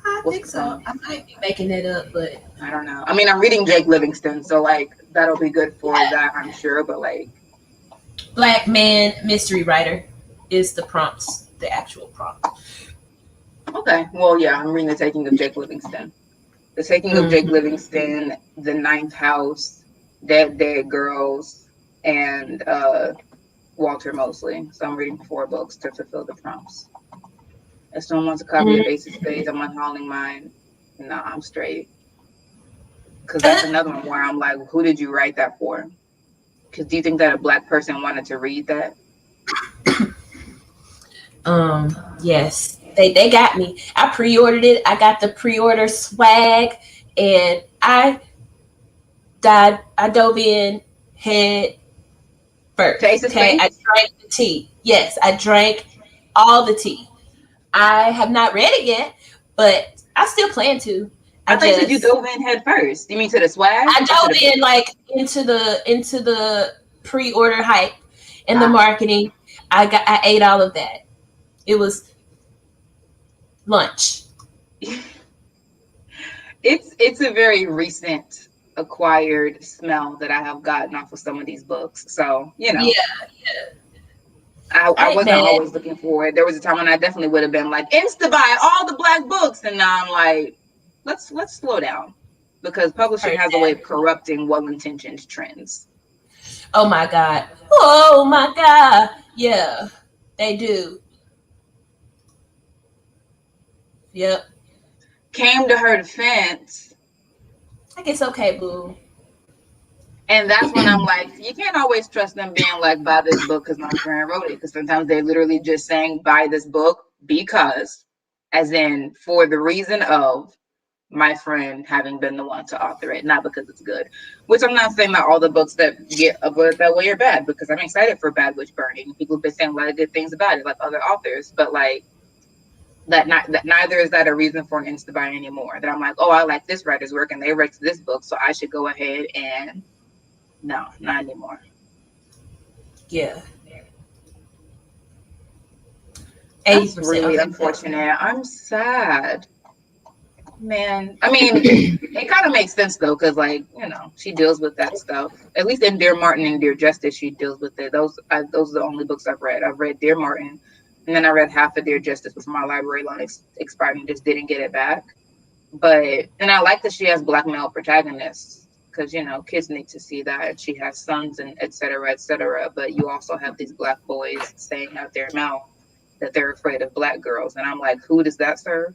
I What's think the so. prompt? I might be making it up, but I don't know. I mean, I'm reading Jake Livingston, so like that'll be good for yeah. that, I'm sure. But like, Black man mystery writer is the actual prompt. okay, well, yeah, I'm reading The Taking of Jake Livingston. The Taking of Jake Mm-hmm. Livingston, The Ninth House, Dead Girls, and Walter Mosley. So I'm reading 4 books to fulfill the prompts. If someone wants a copy of Ace of Spades, I'm unhauling mine. No, I'm straight. Because that's another one where I'm like, who did you write that for? Because do you think that a black person wanted to read that? Yes, they got me. I pre-ordered it. I got the pre-order swag, and I dove in head To Ace first. of Okay, I Spades? drank the tea. Yes, I drank all the tea. I have not read it yet, but I still plan to. I I thought you said you just dove in head first. You mean to the swag I or to dove the book? in like into the pre-order hype and the Ah. marketing. I ate all of that. It was lunch. It's a very recent acquired smell that I have gotten off of some of these books. So, Yeah, I I ain't wasn't mad. always looking for it. There was a time when I definitely would have been like, insta buy all the black books. And now I'm like, let's slow down. Because publishing Heard has a way that. of corrupting well intentioned trends. Oh my god. Oh my god. Yeah, they do. Yep. Came to her defense. I guess okay, boo. And that's when I'm like, you can't always trust them being like, buy this book because my friend wrote it. Because sometimes they literally just saying, buy this book because, as in, for the reason of, my friend having been the one to author it, not because it's good. Which I'm not saying that all the books that get avoided that way are bad, because I'm excited for Bad Witch Burning. People have been saying a lot of good things about it, like other authors, but like that neither is that a reason for an insta buy anymore. That I'm like, oh, I like this writer's work and they wrote this book, so I should go ahead and no, not anymore. Yeah. That's 80%. really Okay. unfortunate. I'm sad. Man, I mean, it kind of makes sense though, because like she deals with that stuff. At least in Dear Martin and Dear Justice, she deals with it. Those are the only books I've read. I've read Dear Martin, and then I read half of Dear Justice before my library loan expired and just didn't get it back. And I like that she has black male protagonists, because kids need to see that she has sons and et cetera, et cetera. But you also have these black boys saying out their mouth that they're afraid of black girls, and I'm like, who does that serve?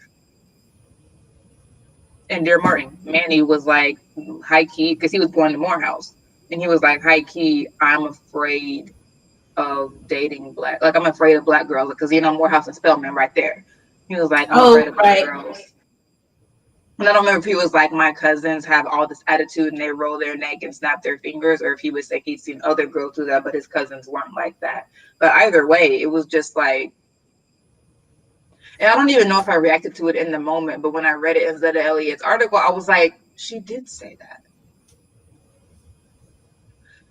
And Dear Martin, Manny was like high key, because he was going to Morehouse, and he was like, high key, I'm afraid of dating black, like I'm afraid of black girls, because Morehouse and Spelman right there. He was like, I'm afraid of black girls. And I don't remember if he was like, my cousins have all this attitude and they roll their neck and snap their fingers, or if he was saying he'd seen other girls do that, but his cousins weren't like that. But either way, it was just like, and I don't even know if I reacted to it in the moment, but when I read it in Zetta Elliott's article, I was like, she did say that.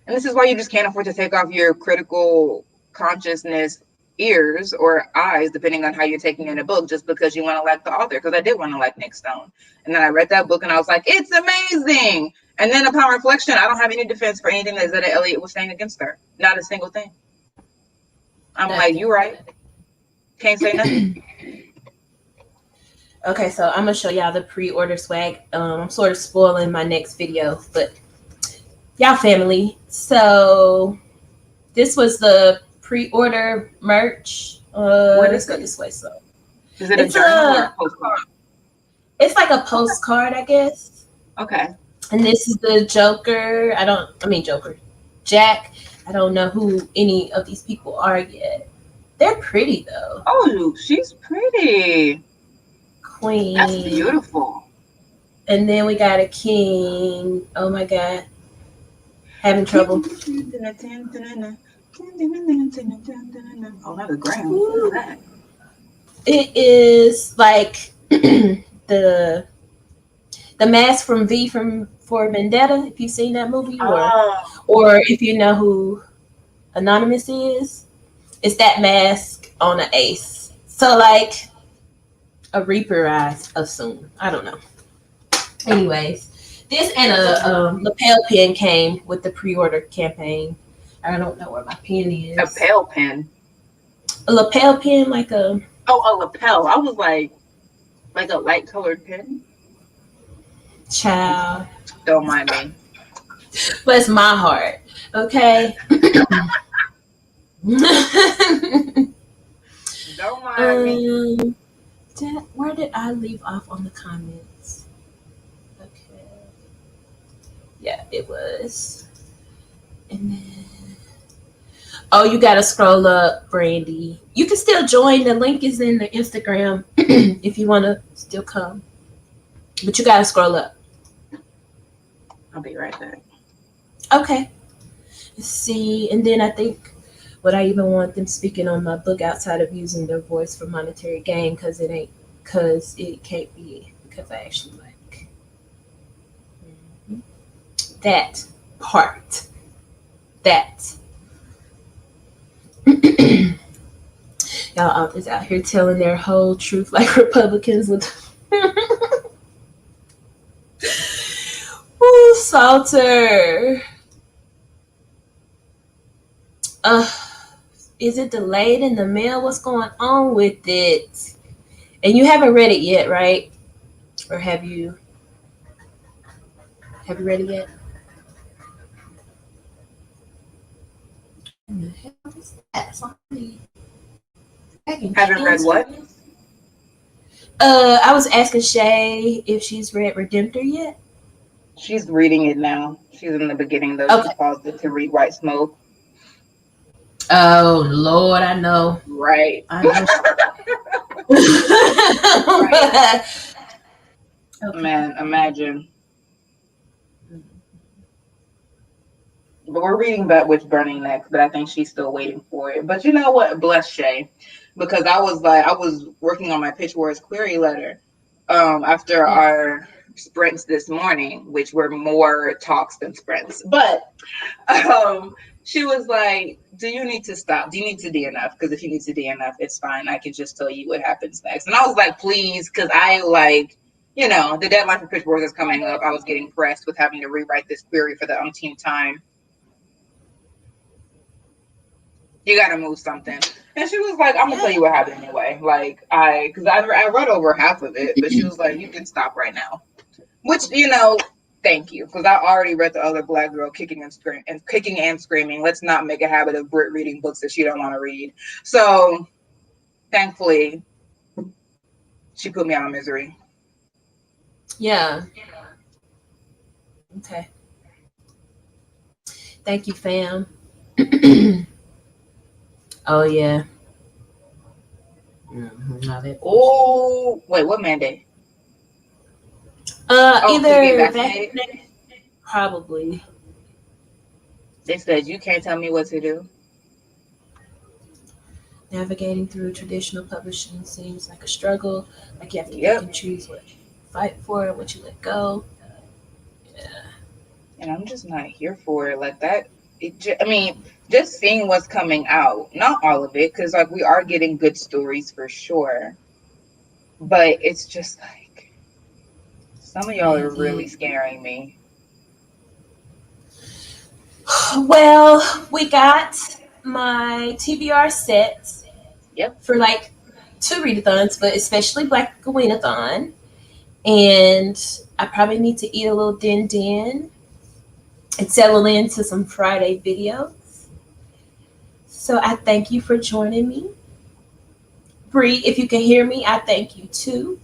And this is why you just can't afford to take off your critical consciousness ears or eyes, depending on how you're taking in a book, just because you want to like the author. Because I did want to like Nick Stone. And then I read that book and I was like, it's amazing. And then upon reflection, I don't have any defense for anything that Zetta Elliott was saying against her. Not a single thing. I'm like, you're right. Can't say nothing. Okay, so I'm gonna show y'all the pre-order swag. I'm sort of spoiling my next video, but y'all family. So this was the pre-order merch. Let's go this way. So is it a journal or a postcard? It's like a postcard, I guess. Okay. And this is the Joker. Jack. I don't know who any of these people are yet. They're pretty though. Oh, she's pretty. Queen. That's beautiful. And then we got a king. Oh my god. Having trouble. Oh, not a gram. What is that? It is like the mask from V for Vendetta, if you've seen that movie, or if you know who Anonymous is. It's that mask on an ace. So like a Reaper, I assume. I don't know. Anyways, this and a lapel pin came with the pre-order campaign. I don't know where my pen is. A pale pen. A lapel pin, like a... Oh, a lapel. I was like a light colored pen. Child. Don't mind me. Bless my heart. Okay. Don't mind me. Where did I leave off on the comments? Okay. Yeah, it was. And then... Oh, you gotta scroll up, Brandy. You can still join. The link is in the Instagram if you want to still come. But you gotta scroll up. I'll be right back. Okay. Let's see. And then I think, would I even want them speaking on my book outside of using their voice for monetary gain? Because it can't be, because I actually like that part. That. Y'all authors out here telling their whole truth like Republicans would. Ooh, Salter. Is it delayed in the mail? What's going on with it? And you haven't read it yet, right? Or have you? Have you read it yet? What the hell is that? Somebody... Haven't read what? I was asking Shay if she's read Redemptor yet. She's reading it now. She's in the beginning though. Okay. She paused it to read White Smoke. Oh Lord, I know. Right. I know. Okay. Man, imagine. But we're reading That Witch Burning next, but I think she's still waiting for it. But you know what? Bless Shay. Because I was working on my Pitch Wars query letter after Yeah. our sprints this morning, which were more talks than sprints. But um, she was like, "Do you need to stop? Do you need to DNF? Because if you need to DNF, it's fine. I can just tell you what happens next." And I was like, "Please," because I like, the deadline for Pitch Wars is coming up. I was getting pressed with having to rewrite this query for the umpteenth time. You got to move something. And she was like, I'm gonna tell you what happened anyway. Like because I read over half of it, but she was like, you can stop right now. Which thank you, because I already read the other black girl kicking and screaming. Let's not make a habit of Brit reading books that she don't want to read. So thankfully, she put me out of misery. Yeah. Okay. Thank you, fam. Oh yeah. Now that Oh wait, what mandate? Oh, to get either vaccinated. vaccinated, probably. They said you can't tell me what to do. Navigating through traditional publishing seems like a struggle. Like you have to pick Yep. and choose what you fight for and what you let go. Yeah. And I'm just not here for it like that. I mean, just seeing what's coming out, not all of it, because like we are getting good stories for sure, but it's just like some of y'all are really Yeah. scaring me. Well, we got my TBR set Yep. for like two readathons, but especially Blackoweenathon. And I probably need to eat a little din din and settle into some Friday videos. So I thank you for joining me. Bree, if you can hear me, I thank you too.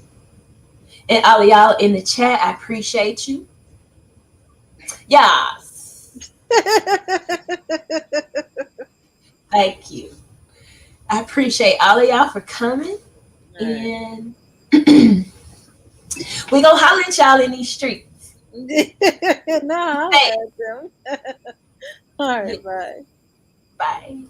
And all of y'all in the chat, I appreciate you. Yes. Thank you. I appreciate all of y'all for coming. All And we gonna holler at y'all in these streets. right. Nah, I'll Hey, let them. All right, bye. bye.